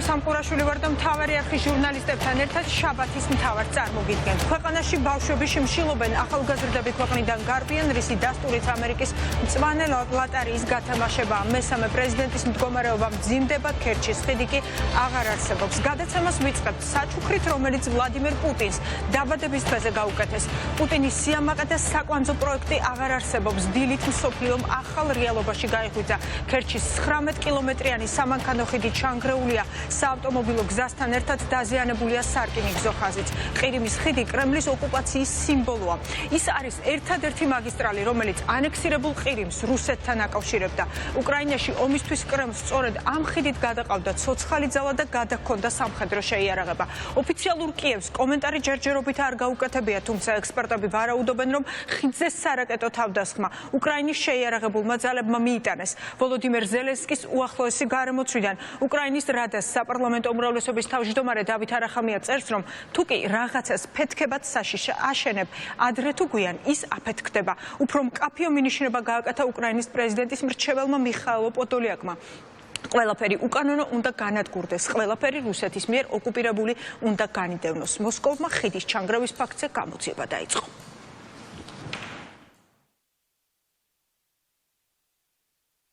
სამყურაშვილი ვარ და მთავარი არხის ჟურნალისტებთან ერთად შაბათის მთავარს წარმოგიდგენთ. ქვეყანაში ბავშვები შიმშილობენ, ახალგაზრდები ქვეყნიდან გარბიან, რისი დასტურით ამერიკის მწვანე ლატარიის გათამაშება. მესამე პრეზიდენტის მდგომარეობა მძიმდება, ქერჩის ხიდი კი აღარ არსებობს. გადაცემას ვიწყებთ საჩუქრით, რომელიც ვლადიმერ პუტინს დაბადების დღეზე გაუკეთეს. პუტინის სიამაყე და საკვანძო პროექტი აღარ არსებობს. დილით მსოფლიომ ახალ რეალობაში გაიღვიძა. ქერჩის 19 კილომეტრიანი სამანქანო ხიდი ჩანგრეულია. საავტომობილო გზასთან ერთად დაზიანებულია სარკინიგზო ხაზიც. ყირიმის ხიდი კრემლის ოკუპაციის სიმბოლოა. ის არის ერთადერთი მაგისტრალი, რომელიც ანექსირებულ ყირიმს რუსეთთან აკავშირებდა. უკრაინაში ომისთვის კრემლს სწორედ ამ ხიდით გადაყავდა ცოცხალი ძალა და გადაჰქონდა სამხედრო შეიარაღება. ოფიციალურ კიევს კომენტარი ჯერჯერობით არ გაუკეთებია, თუმცა ექსპერტები ვარაუდობენ, რომ ხიდზე სარაკეტო თავდასხმა უკრაინის შეიარაღებულმა ძალებმა მიიტანეს. ვოლოდიმერ ზელენსკის უახლოესი გარემოცვიდან უკრაინის რადას საპარლამენტო უმრავლესობის თავმჯდომარე დავით არახამია წერს, რომ თუ კი რაღაცას ფეთქებად საშიშ აშენებ, ადრე თუ გვიან ის აფეთქდება. უფრო მკაფიო მინიშნება გააკეთა უკრაინის პრეზიდენტის მრჩეველმა მიხაილ პოდოლიაკმა. ყველაფერი უკანონო უნდა განადგურდეს, ყველაფერი რუსეთის მიერ ოკუპირებული უნდა განიდევნოს. მოსკოვმა ხიდის ჩანგრევის ფაქტზე გამოძიება დაიწყო.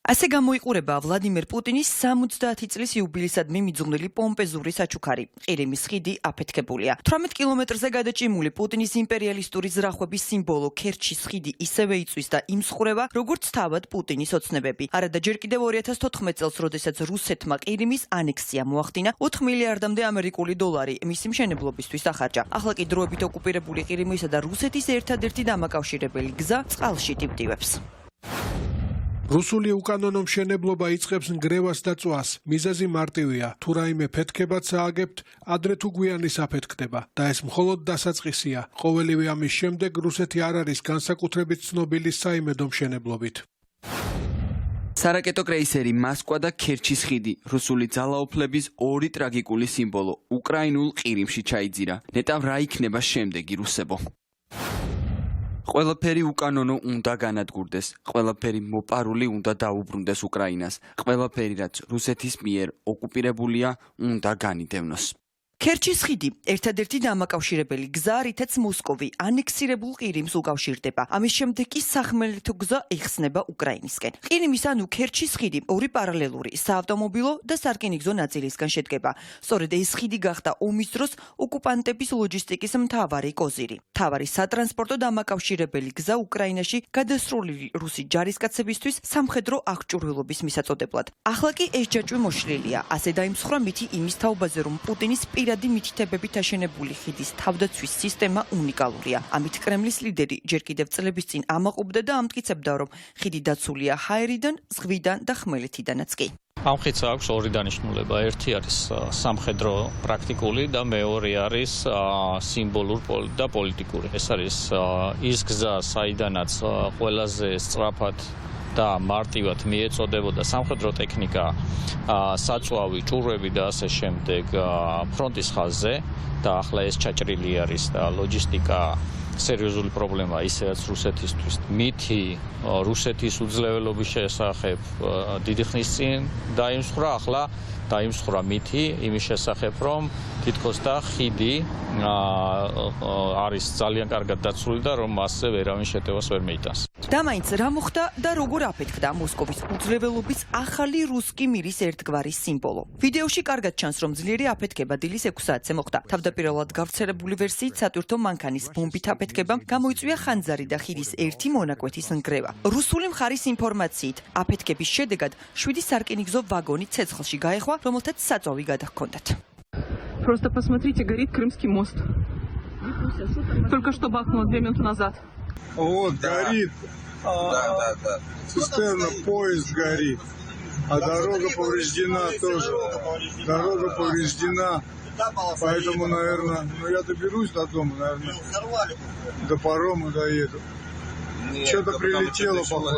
ასე გამოიყურება ვლადიმერ პუტინის 70 წლის იუბილეისადმი მიძღვნილი პომპეზური საჩუქარი. ყირიმის ხიდი აფეთქებულია. 18 კილომეტრზე გადაჭიმული პუტინის იმპერიალისტური ზრახვების სიმბოლო ქერჩის ხიდი ისევე იწვის და იმსხვრება, როგორც თავად პუტინის ოცნებები. არადა ჯერ კიდევ 2014 წელს, როდესაც რუსეთმა ყირიმის ანექსია მოახდინა, 4 მილიარდამდე ამერიკული დოლარი მისი მშენებლობისთვის ახარჯა. ახლა კი დროებით ოკუპირებული ყირიმისა და რუსეთის ერთადერთი დამაკავშირებელი გზა წყალში ტივტივებს. რუსული უკანონო მშენებლობა იწყებს ნგრევას და წვას. მიზეზი მარტივია. თუ რაიმე ფეთქებად სააგებთ, ადრე თუ გვიან ის აფეთქდება და ეს მხოლოდ დასაწყისია. ყოველივე ამის შემდეგ რუსეთი არ არის განსაკუთრებით ცნობილი საიმედო მშენებლობით. სარაკეტო კრეისერი, მოსკვა და ქერჩის ხიდი, რუსული ძალაუფლების ორი ტრაგიკული სიმბოლო, უკრაინულ ყირიმში ჩაიძირა. ნეტავ რა იქნება შემდეგი რუსებო? ყველაფერი უკანონო უნდა განადგურდეს, ყველაფერი მოპარული უნდა დაუბრუნდეს უკრაინას, ყველაფერი რაც რუსეთის მიერ ოკუპირებულია უნდა განიდევნოს. ქერჩის ხიდი ერთადერთი დამაკავშირებელი გზა, რითაც მოსკოვი ანექსირებულ ყირიმს უკავშირდება. ამის შემდეგ კი სახმელეთო გზა იხსნება უკრაინისკენ. ყირიმის ანუ ქერჩის ხიდი ორი პარალელური საავტომობილო და სარკინიგზო ნაწილისგან შედგება. სწორედ ეს ხიდი გახდა ომის დროს ოკუპანტების ლოჯისტიკის მთავარი კოზირი. მთავარი სატრანსპორტო დამაკავშირებელი გზა უკრაინაში გადასროლილი რუსი ჯარისკაცებისთვის სამხედრო აღჭურვილობის მისაწოდებლად. ახლა კი ეს ჯაჭვი მოშლილია. ასე დაიმსხვრა მითი იმის თაობაზე, რომ პუტინის პირადი მითითებებით აშენებული ხიდის თავდაცვის სისტემა უნიკალურია. ამით კრემლის ლიდერი ჯერ კიდევ წლების წინ ამაყობდა და ამტკიცებდა, რომ ხიდი დაცულია ჰაერიდან, ზღვიდან და ხმელეთიდანაც კი. ამ ხიდს აქვს ორი დანიშნულება. ერთი არის სამხედრო პრაქტიკული და მეორე არის სიმბოლური და პოლიტიკური. ეს არის ის გზა, საიდანაც ყველაზე სწრაფად და მარტივად მიეწოდებოდა სამხედრო ტექნიკა, საწვავი, ჭურვები და ასე შემდეგ ფრონტის ხაზზე და ახლა ეს ჩაჭრილი არის და ლოჯისტიკა სერიოზული პრობლემაა ისედაც რუსეთისთვის. მითი რუსეთის უძლეველობის შესახებ დიდი ხნის წინ დაიმსხვრა, ახლა დაიმსხვრა მითი იმის შესახებ, რომ თითქოს და ხიდი არის ძალიან კარგად დაცული და რომ მასზე ვერავინ შეტევას ვერ მეიტანს. და მაინც რა მოხდა და როგორ აფეთქდა მოსკოვის უძლეველობის ახალი რუსკი მირის ერთგვარი სიმბოლო. ვიდეოში კარგად ჩანს, რომ ძლიერი აფეთქება დილის 6 საათზე მოხდა. თავდაპირველად გავრცელებული ვერსიით სატვირთო მანქანის ბომბით აფეთქებამ გამოიწვია ხანძარი და ხიდის ერთი მონაკვეთის ნგრევა. რუსული მხარის ინფორმაციით, აფეთქების შედეგად 7 სარკინიგზო ვაგონი ცეცხლში გაეხვა, რომელთაც сაწვავი გადაჰქონდათ. Просто посмотрите, горит Крымский мост. Только что бахнуло 2 минуты назад. Вот, горит. Да. Цистерна, поезд горит. А дорога повреждена тоже. Дорога повреждена. Поэтому, наверное, я доберусь до дома, наверное. До парома доеду. Что-то прилетело, походу.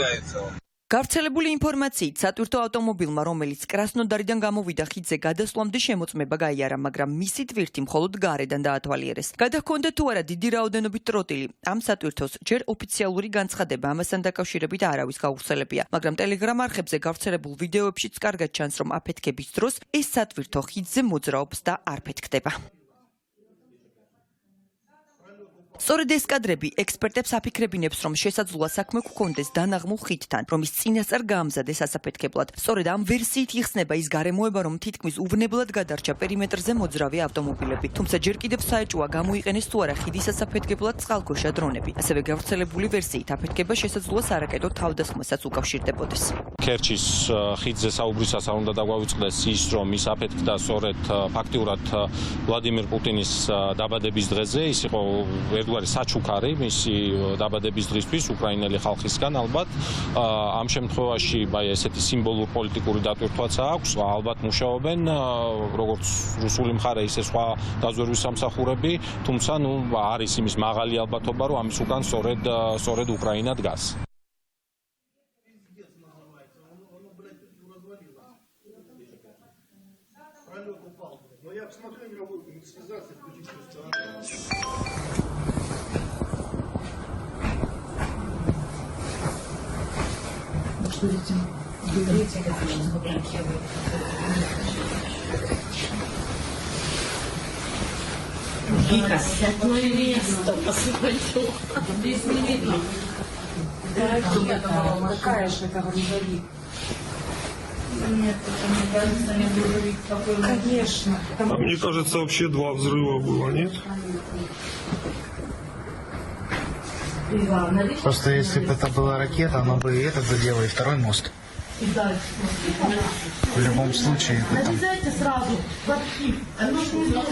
გავრცელებული ინფორმაციით სატვირთო ავტომობილმა, რომელიც კრასნოდარიდან გამოვიდა ხიდზე გადასვლამდე შემოწმება გაიარა, მაგრამ მისი ტვირთი მხოლოდ გარედან დაათვალიერეს. გადაჰქონდა თუ არა დიდი რაოდენობით ტროტილი. ამ სატვირთოს ჯერ ოფიციალური განცხადება ამასთან დაკავშირებით არავის გაუხსელებია, მაგრამ ტელეგრამ არხებზე გავრცელებულ ვიდეოებშიც კარგად ჩანს, რომ აფეთქების დროს ეს სატვირთო ხიდზე მოძრაობს და არ ფეთქდება. სწორედ ეს კადრები ექსპერტებს აფიქრებინებს, რომ შესაძლოა საქმე გქონდეს დანაღმულ ხიდთან, რომის წინასწარ გაამზადეს ასაფეთქებლად. სწორედ ამ ვერსიით იხსნება ის გარემოება, რომ თითქმის უვნებლად გადარჩა პერიმეტრზე მოძრავი ავტომობილები. თუმცა ჯერ კიდევ საეჭვოა გამოიყენეს თუ არა ხიდის ასაფეთქებლად წყალქვეშა დრონები. ასევე გავრცელებული ვერსიით აფეთქება შესაძლოა სარაკეტო თავდასხმასაც უკავშირდებოდეს. ქერჩის ხიდზე საუბრისას არ უნდა დაგვავიწყდეს ის, რომ ის აფეთქდა სწორედ ფაქტიურად ვლადიმერ პუტინის დაბადების დღეზე. ის იყო ერთგვარი საჩუქარი მისი დაბადების დღისთვის უკრაინელი ხალხისგან ალბათ. ამ შემთხვევაში ესეთი სიმბოლური პოლიტიკური დატვირთვაც აქვს. ალბათ მუშაობენ როგორც რუსული მხარე, ისე სხვა დაზვერვის სამსახურები, თუმცა არის იმის მაღალი ალბათობა, რომ ამის უკან სწორედ უკრაინა დგას. Вика, святое место, посмотрю. Здесь не видно. Какая же это грузовик? Нет, это мне кажется, не грузовик такой. Конечно. Мне кажется, вообще 2 взрыва было, нет? Просто если бы это была ракета, она бы и этот задела, и второй мост. И дальше. В любом случае. Нарезайте сразу в архив. Оно ж не знаю.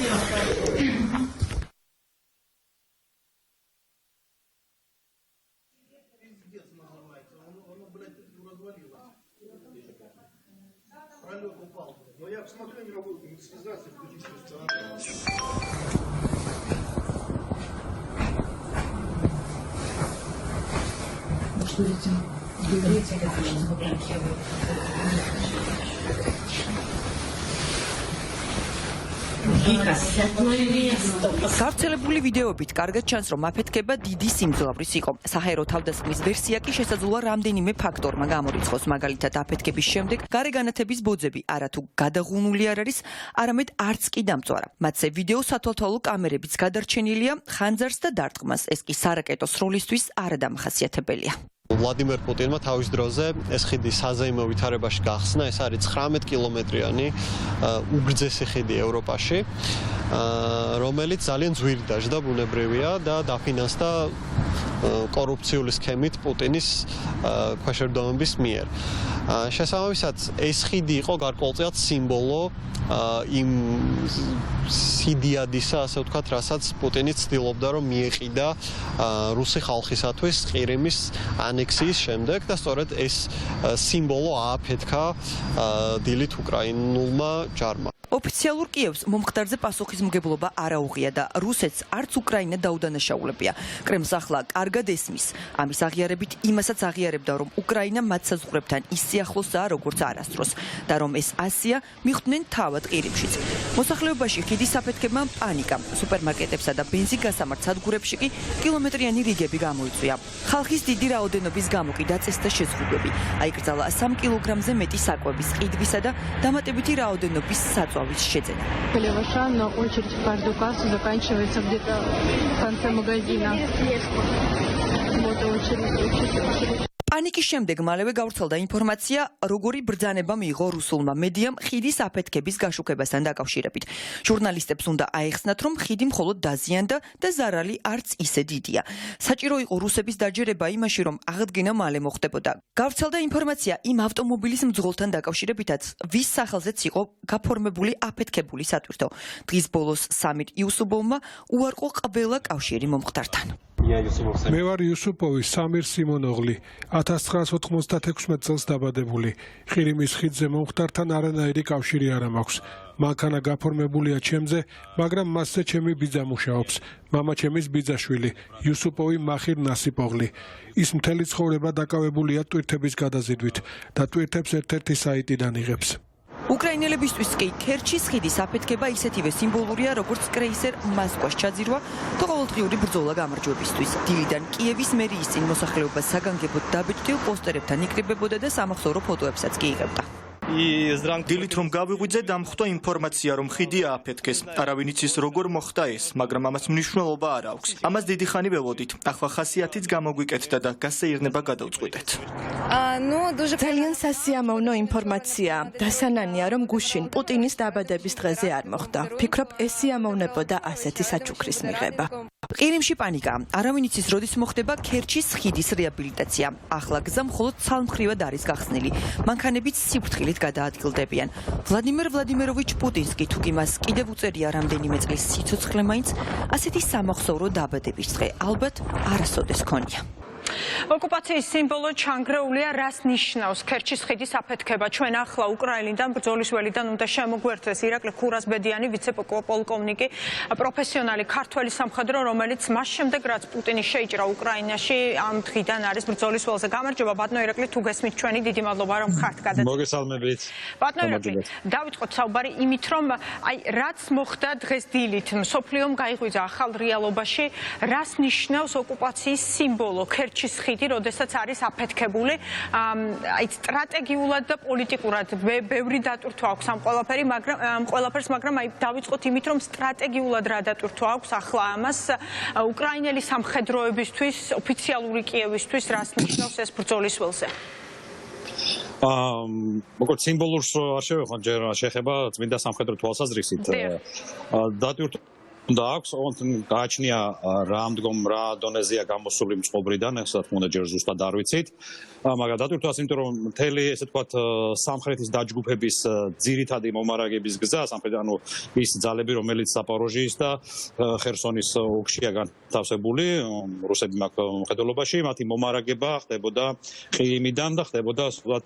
Но я посмотрю, не могу связаться, включить Вика, святое место. გავრცელებული ვიდეოებით კარგად ჩანს, რომ აფეთქება დიდი სიმძლავრის იყო. საჰაერო თავდასხმის ვერსია კი შესაძლოა რამდენიმე ფაქტორმა გამორიცხოს. მაგალითად, აფეთქების შემდეგ გარეგანათების ბოძები არათუ გადაღუნული არ არის, არამედ არც კი დამწვარა. მათზე ვიდეო სათვალთვალო კამერებიც გადარჩენილია ხანძარს და დარტყმას. ეს კი სარაკეტო სროლისთვის არადამახასიათებელია. ვლადიმერ პუტინმა თავის დროზე ეს ხიდი საზეიმო ვითარებაში გახსნა. ეს არის 19 კილომეტრიანი უგრძესი ხიდი ევროპაში, რომელიც ძალიან ძვირი დაждდა, ბუნებრივია და დაფინანსდა კორუფციული სქემით პუტინის ქვეშევრდომების მიერ. შესაბამისად, ეს ხიდი იყო გარკვეულწილად სიმბოლო იმ სიდიადისა, ასე ვთქვათ, რასაც პუტინი ცდილობდა, რომ მიეყიდა რუსი ხალხისათვის ყირიმის ანექსიის შემდეგ და სწორედ ეს სიმბოლო ააფეთქა დილით უკრაინულმა ჯარმა. ოფიციალურ კიევს მომხდარზე პასუხისმგებლობა არ აუღია და რუსეთს არც უკრაინა დაუდანაშაულებია. კრემლს ახლა კარგად ესმის. ამის აღიარებით იმასაც აღიარებდა, რომ უკრაინა მათ საზღვრებთან ის სიახლოსაა, როგორც არასდროს და რომ ეს ასია მიხვდნენ თავად ყირიმშიც. მოსახლეობაში ხიდის აფეთქებმა პანიკა. სუპერმარკეტებსა და ბენზინგასამართ სადგურებში კი კილომეტრიანი რიგები გამოიწვია. ხალხის დიდი რაოდენობის გამო კი დაწესდა შეზღუდვები. აიკრძალა 3 კილოგრამზე მეტი საკვების ყიდვისა და დამატებითი რაოდენობის საწვავის შეძენა. Но очередь в каждую кассу заканчивается где-то в конце магазина. Вот очередь. პანიკის შემდეგ მალევე გავრცელდა ინფორმაცია, როგორი ბრძანება მიიღო რუსულმა მედიამ ხიდის აფეთქების გაშუქებასთან დაკავშირებით. ჟურნალისტებს უნდა აეხსნათ, რომ ხიდი მხოლოდ დაზიანდა და ზარალი არც ისე დიდია. საჭირო იყო რუსების დაჯერება იმაში, რომ აღდგენა მალე მოხდებოდა. გავრცელდა ინფორმაცია იმ ავტომობილის მძღოლთან დაკავშირებითაც, ვის სახელზეც იყო გაფორმებული აფეთქებული სატვირთო. დღის ბოლოს სამით იუსუბოვმა უარყო ყველა კავშირი მომხდართან. მე ვარ იუსუპოვი სამირ სიმონოღლი 1996 წელს დაბადებული ყირიმის ხიდზე მომხდართან არანაირი კავშირი არ მაქვს მანქანა გაფორმებულია ჩემზე მაგრამ მასზე ჩემი ბიძა მუშაობს მამა ჩემის ბიძაშვილი იუსუპოვი მახირ ნასიპოღლი ის მთელი ცხოვრება დაკავებულია ტვირთების გადაზიდვით და ტვირთებს ერთ-ერთი საიტიდან იღებს უკრაინელებისთვის კი ქერჩის ხიდის აფეთქება ისეთივე სიმბოლურია, როგორც კრეისერ მოსკვას ჩაძირვა და ყოველდღიური ბრძოლა გამარჯვებისთვის. დილიდან კიევის მერიის წინ მოსახლეობას საგანგებოდ დაბეჭდილ პოსტერებთან იკრიბებოდა და სამახსოვრო ფოტოებსაც კი იღებდა. დილით რომ გავიღვიძე, დამხვდა ინფორმაცია, რომ ხიდი ააფეთქეს. არავინ იცის როგორ მოხდა ეს, მაგრამ ამას მნიშვნელობა არ აქვს. ამას დიდი ხანი ველოდით. ახლა ხასიათიც გამოგვიკეთდა და გასეირნება გადავწყვიტეთ. ძალიან სასიამოვნო ინფორმაცია. დასანანია, რომ გუშინ პუტინის დაბადების დღეზე არ მოხდა. ფიქრობ, ეს სიამოვნებოდა ასეთი საჩუქრის მიღება. ყირიმში პანიკა. არავინ იცის, როდის მოხდება ქერჩის ხიდის რეაბილიტაცია. ახლა გზა მხოლოდ ცალმხრივად არის გახსნილი. მანქანებიც სიფრთხილით გადაადგილდებიან. ვლადიმერ ვლადიმიროვიჩ პუტინს კი თუ კი მას კიდევ უწერია რამდენიმე წლის სიცოცხლე მაინც, ასეთი სამახსოვრო დაბადების დღე ალბათ არასოდეს ქონია. ოკუპაციის სიმბოლო ჩანგრეულია, რას ნიშნავს ქერჩის ხიდის აფეთქება. ჩვენ ახლა უკრაინიდან ბრძოლის ველიდან უნდა შემოგვერთდეს ირაკლი ხურასბედიანი, ვიცე-პოლკოვნიკი, პროფესიონალი ქართველი სამხედრო, რომელიც მას შემდეგ რაც პუტინი შეიჭრა უკრაინაში, ამ დღიდან არის ბრძოლის ველზე. გამარჯობა ბატონო ირაკლი, თუ გესმით ჩვენი, დიდი მადლობა რომ ხართ გადაცემა. მოგესალმებით. ბატონო ირაკლი, დავიწყოთ საუბარი იმით, რომ რაც მოხდა დღეს დილით, მსოფლიომ გაიღვიძა ახალ რეალობაში, რას ნიშნავს ოკუპაციის სიმბოლო ქერჩის ხიდი, როდესაც არის აფეთქებული, სტრატეგიულად და პოლიტიკურად ბევრი დატვირთვა აქვს ამ ყველაფერს, მაგრამ დავიწყოთ იმით, რომ სტრატეგიულად რა დატვირთვა აქვს ახლა ამას უკრაინელი სამხედროებისთვის, ოფიციალური კიევისთვის, რას ნიშნავს ეს ბრძოლის ველზე? მოკლედ სიმბოლურს არ შევეხო, ჯერ შეხება წმინდა სამხედრო თვალსაზრისით. დატვირთვა და აქვს, გააჩნია რა მდგომ რა დონეზეა გამოსული მწყობრიდან, ეს რა თქმა უნდა ჯერ ზუსტად არ ვიცით. მაგრამ დატვირთვას, იმიტომ რომ მთელი ესე ვთქვათ სამხრეთის დაჯგუფების ძირითადი მომარაგების გზა, ანუ ის ძალები, რომელიც ზაპოროჟიის და ხერსონის ოლქშია განთავსებული, რუსები მაქვს მხედველობაში, მათი მომარაგება ხდებოდა ყირიმიდან და ხდებოდა ვთქვათ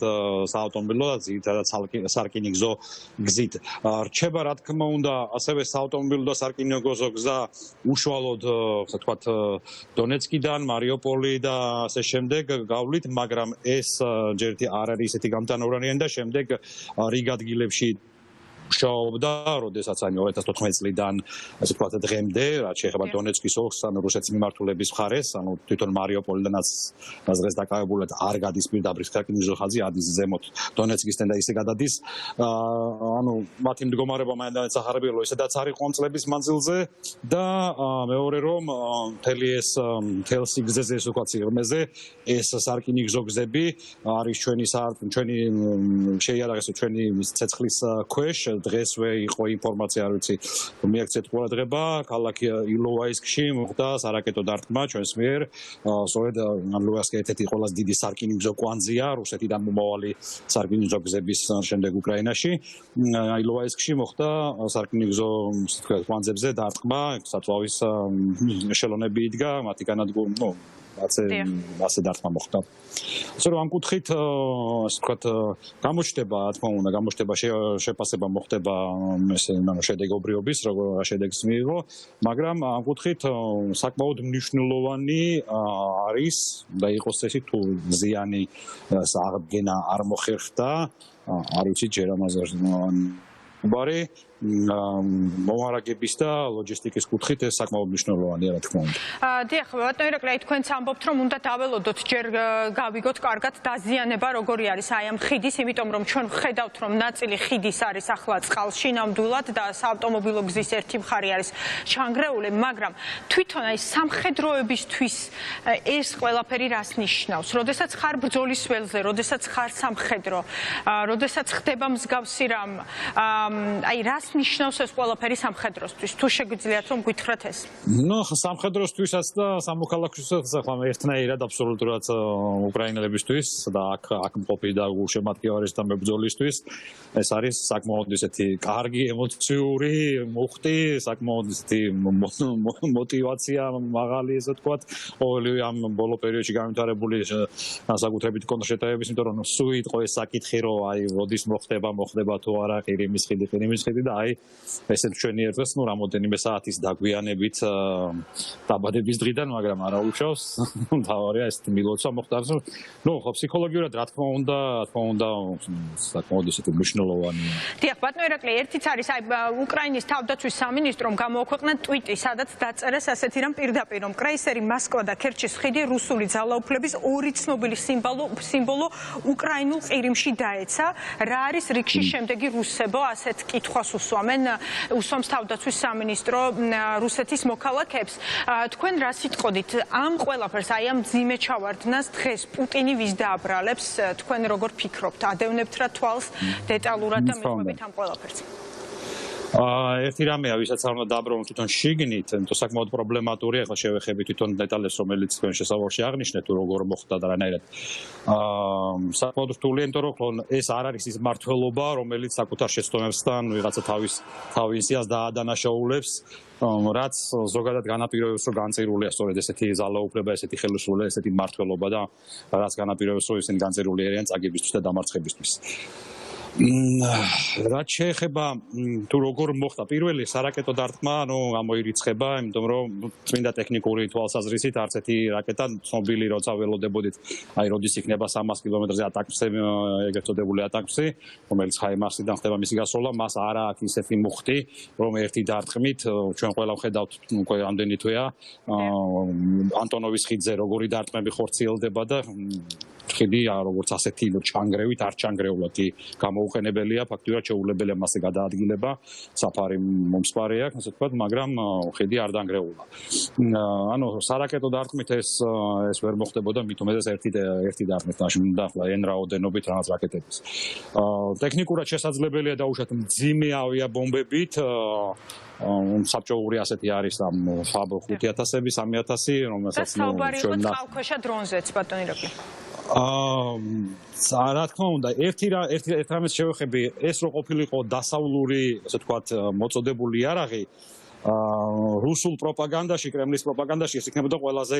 საავტომობილო და ძირითადად სარკინიგზო გზით. რჩება რა თქმა უნდა ასევე საავტომობილო და სარკინიგზო გზა უშუალოდ ასე ვთქვათ დონეცკიდან, მარიუპოლი და ასე შემდეგ გავლით, მაგრამ ეს ჯერტი არ არის ისეთი გამტანორიანი და შემდეგ რიგ ადგილებში მუშაობდა, როდესაც 2014 წლიდან ასე ვთქვათ დღემდე, რაც შეეხება დონეცკის ოლქს, რუსეთის მიმართულების მხარეს, თვითონ მარიუპოლიდანაც დღეს დაკავებულად არ გადის პირდაპირ სარკინიგზო ხაზი, ადის ზემოთ დონეცკისთან და ისე გადადის. მათი მდგომარეობა მაინც ახარებიელო, ისედაც არის ყონწლების მანძილზე და მეორე რომ მთელი ეს მთელ სიგრძეზე, ასე ვთქვათ, სიღრმეზე ეს სარკინიგზო გზები არის ჩვენი შეიარაღეს ჩვენი ცეცხლის ქვეშ. დღესვე იყო ინფორმაცია, არ ვიცი, მიაქცეთ ყურადღება, ქალაქ ილოვაისკში მოხდა სარაკეტო დარტყმა ჩვენს მიერ. სწორედ ილოვაისკი ერთ-ერთი ყველაზე დიდი სარკინიგზო კვანძია რუსეთიდან მომავალი სარკინიგზო გზების შემდეგ უკრაინაში. ილოვაისკში მოხდა სარკინიგზო კვანძებზე დარტყმა, საწვავის ეშელონები იდგა, მათი განადგურება, ასე დარტყმა მოხდა. ასე რომ ამ კუთხით ასე ვთქვათ გამოჩნდება, რა თქმა უნდა, შეფასება მოხდება ესე შედეგობრიობის, როგორ შედეგს მიიღო, მაგრამ ამ კუთხით საკმაოდ მნიშვნელოვანი არის და იყოს ესე თუ ზიანი აღდგენა არ მოხერხდა, არ ვიცი ჯერ ამაზე ბარი მომარაგების და ლოჯისტიკის კუთხით ეს საკმაოდ მნიშვნელოვანია, რა თქმა უნდა. დიახ, ბატონო ირაკლი, თქვენც ამბობთ, რომ უნდა დაველოდოთ, ჯერ გავიგოთ კარგად დაზიანება როგორი არის აი ამ ხიდის, იმიტომ რომ ჩვენ ვხედავთ, რომ ნაწილი ხიდის არის ახლა წყალში ნამდვილად და საავტომობილო გზის ერთი მხარე არის ჩანგრეული, მაგრამ თვითონ აი სამხედროებისთვის ეს ყველაფერი რას ნიშნავს? როდესაც ხარ ბრძოლის ველზე, როდესაც ხარ სამხედრო, როდესაც ხდება მსგავსი რამ, აი რას ნიშნავს ეს ყველაფერი სამხედროსთვის? თუ შეგვიძლიათ რომ გითხრათ ეს. ნუ სამხედროსთვისაც და სამოქალაქოთვისაც ახლა ერთნაირად აბსოლუტურად უკრაინელებისთვის და აქ მყოფი და გულშემატკივარის და მებრძოლისთვის ეს არის საკმაოდ ისეთი კარგი ემოციური მუხტი, საკმაოდ ისეთი мотивация მაღალი ესე ვთქვათ, ყოველივე ამ ბოლო პერიოდში განვითარებული განსაკუთრებით კონტრშეტევების, იმიტომ რომ სულ იყო ეს საკითხი, რომ აი როდის მოხდება თუ არა ყირიმის ხიდი და აი ესეთ ჩვენი ერთს ნუ რამოდენიმე საათის დაგვიანებით დაბადების დღიდან, მაგრამ არა უშავს. თავარია ეს მილოცვა მოხდა. ნუ ხო ფსიქოლოგიურად რა თქმა უნდა საკმაოდ ისეთი მნიშვნელოვანი. დიახ, ბატონო ირაკლი, ერთიც არის აი უკრაინის თავდაცვის სამინისტრომ გამოაქვეყნა ტვიტი, სადაც დაწერეს ასეთი რამ პირდაპირ, რომ კრაისერი მოსკვა და ქერჩის ხიდი რუსული ძალაუფლების ორი ცნობილი სიმბოლო უკრაინულ ყირიმში დაეცა. რა არის რიგში შემდეგი რუსებო, ასეთ კითხვას უსვამს თავდაცვის სამინისტრო რუსეთის მოქალაქეებს. თქვენ რა სიტყოდით ამ ყველაფერს, აი ამ მძიმე ჩავარდნას დღეს პუტინი ვის დააბრალებს? თქვენ როგორ ფიქრობთ? ადევნებთ რა თვალს დეტალურად და მიყვებით ამ ყველაფერს? ერთი რამეა, ვისაც არ უნდა დააბრუნოთ თვითონ შიგნით, то საკმაოდ პრობლემატურია, ახლა შევეხები თვითონ დეტალებს, რომელიც თქვენ შესავალში აღნიშნეთ, თუ როგორ მოხდა და რანაირად. საკმაოდ რთულია, იმიტომ რომ ეს არ არის ის მართლობა, რომელიც საკუთარ შეცდომებსთან ვიღაცა თავის სიას დაადანაშაულებს, რაც ზოგადად განაპირობებს, რომ განწირულია სწორედ ესეთი ძალაუფლება, ესეთი ხელისუფლება, ესეთი მართლობა და რაც განაპირობებს, რომ ისინი განწირული არიან წაგებისთვის და დამარცხებისთვის. რაც შეეხება თუ როგორ მოხდა პირველი სარაკეტო დარტყმა, გამოირიცხება, იმიტომ რომ წმინდა ტექნიკური თვალსაზრისით არც ერთი რაკეტა ცნობილი როცა ველოდებოდით, აი როდის იქნება 300 კილომეტრზე ატაკსი, ეგრეთ წოდებული ატაკსი, რომელიც ხაიმარსიდან ხდება მისი გასროლა, მას არ აქვს ისეთი მუხტი, რომ ერთი დარტყმით ჩვენ ყველა ვხედავთ უკვე ამდენი თვეა ანტონოვის ხიდზე როგორი დარტყმები ხორციელდება და ხიდი როგორც ასეთი ჩანგრევით არ ჩანგრეულად გამოუყენებელია, ფაქტობრივად შეუძლებელია მასზე გადაადგილება, საფარი მომსპარი აქვს, ასე ვთქვათ, მაგრამ ხიდი არ დანგრეულა. ანუ სარაკეტო დარტყმით ეს ვერ მოხდებოდა, მით უმეტეს ერთი დარტყმით და ახლა εν რაოდენობით რაღაც რაკეტების. ტექნიკურად შესაძლებელია დაუშვათ მძიმე ავიაბომბებით, საბჭოური ასეთი არის ამ FAB 5000-ები, 3000, რომელსაც ჩვენ წყალქვეშა დრონზეც ბატონო ირაკლი. რა თქმა უნდა, ერთ რამეს შევეხები, ეს რო ყოფილიყო დასავლური, ასე ვთქვათ, მოწოდებული იარაღი, რუსულ პროპაგანდაში, კრემლის პროპაგანდაში ეს იქნებოდა ყველაზე,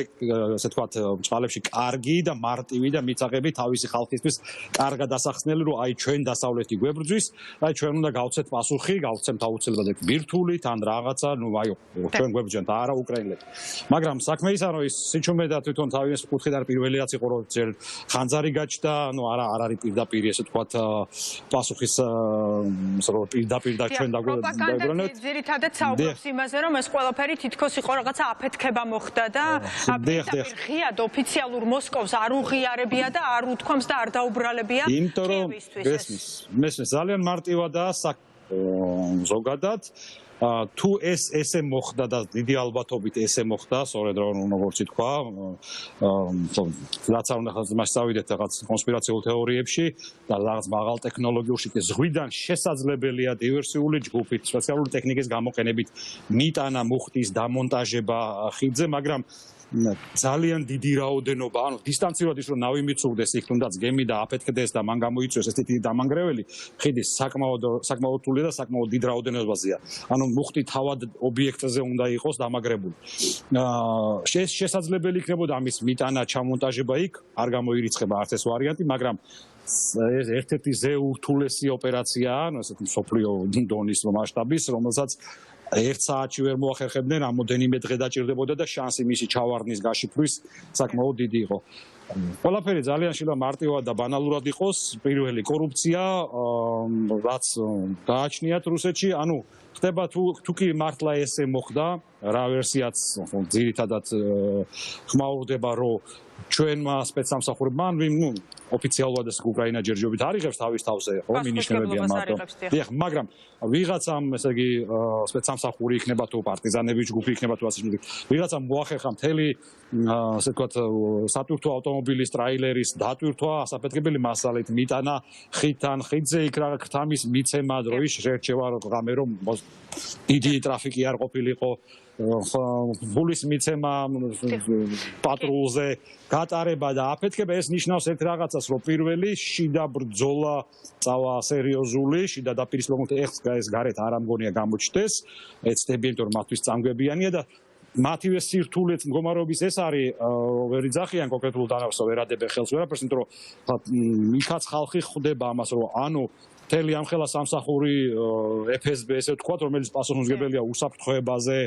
ასე ვთქვათ, წყალებში კარგი და მარტივი და მიწაღები თავისი ხალხისთვის კარგად დასახსნელი, რომ აი ჩვენ დასავლეთი გვებრძვის, აი ჩვენ უნდა გავცეთ პასუხი, გავცემთ აუცილებლად ბირთულით ან რაღაცა, ნუ აი ჩვენ გვებრძვენთ, არა უკრაინელები. მაგრამ საქმე ისაა, რომ ის სიჩუმე და თვითონ თავის კუთხიდან პირველი რაც იყო, რომ ჯერ ხანძარი გაჩნდა, ნუ არ არის პირდაპირ, ასე ვთქვათ, პასუხის რომ პირდაპირ და ჩვენ დაგვებრუნებთ. ძირითადად საუბრობს იმაზე, რომ ეს ყველაფერი თითქოს იყო რაღაცა აფეთქება მოხდა და პირდაპირ ღიად ოფიციალურ მოსკოვს არ უღიარებია და არ უთქვამს და არ დაუბრალებია კიევისთვის. მესმის ძალიან მარტივადაა ზოგადად თუ ესე მოხდა და დიდი ალბათობით ესე მოხდა, სწორედ როგორც თქვა, რაც არ უნდა ხაზმას წავიდეთ რაღაც კონსპირაციულ თეორიებში და რაღაც მაღალ ტექნოლოგიურში ზღვიდან შესაძლებელია დივერსიული ჯგუფით, სპეციალური ტექნიკის გამოყენებით მიტანა მუხტის დამონტაჟება ხიდზე, მაგრამ ძალიან დიდი რაოდენობა, ანუ დისტანციურად ის რომ ნავი მიცურდეს, იქ თუნდაც გემი და აფეთქდეს და მან გამოიწვიოს ეს დიდი დამანგრეველი, ხიდის საკმაოდ რთული და საკმაოდ დიდ რაოდენობაზეა. ანუ მუხტი თავად ობიექტზე უნდა იყოს დამაგრებული. შესაძლებელი იქნებოდა ამის მიტანა, ჩამონტაჟება იქ, არ გამოირიცხება არც ეს ვარიანტი, მაგრამ ეს ერთ-ერთი ზეურთულესი ოპერაციაა, ანუ ესეთი მსოფლიო დონის მასშტაბის, რომელსაც ერთ საათში ვერ მოახერხებდნენ, რამოდენიმე დღე დაჭირდებოდა და შანსი მისი ჩავარდნის გაშიფვრის საკმაოდ დიდი იყო. ყველაფერი ძალიან შეიძლება მარტივად და ბანალურად იყოს, პირველი კორუფცია, რაც გააჩნიათ რუსეთში, ანუ ხდება თუ კი მართლა ესე მოხდა, რა ვერსიაც ძირითადად ხმაურდება, რომ ჩვენმა სპეცსამსახურებმა ოფიციალურად ეს უკრაინა ჯერჯერობით არიღებს თავის თავზე, ხო, მინიშნებებია მარტო. დიახ, მაგრამ ვიღაცამ, ესე იგი, სპეცსამსახური იქნება თუ პარტიზანების ჯგუფი იქნება თუ ასე შემდეგ. ვიღაცამ მოახერხა მთელი, ასე ვთქვათ, სატვირთო ავტომობილის ტრაილერის დატვირთვა ასაფეთქებელი მასალით, მიტანა ხიდთან, ხიდზე იქ რა ქრთამის მიცემა, დროის შერჩევა რამე რომ დიდი ტრაფიკი არ ყოფილიყო. ბულის მიცემა პატრულზე გატარება და აფეთქება ეს ნიშნავს ერთ რაღაცას რომ პირველი შიდა ბრძოლა წავა სერიოზული შიდა დაპირისპირება ეს გარეთ არ ამგონია გამოჩნდეს ეცდები იმიტომ რომ მათთვის წამგებიანია და მათივე სირთულეც მდგომარეობის ეს არის ვერ იძახიან კონკრეტულ დანაყოფს ვერადებენ ხელს ვერაფერს იმიტომ რომ იქაც ხალხი ხვდება ამას რომ ანუ მთელი ამ ხელა სამსახური FSB ესე ვთქვათ, რომელიც პასუხისმგებელია უსაფრთხოებაზე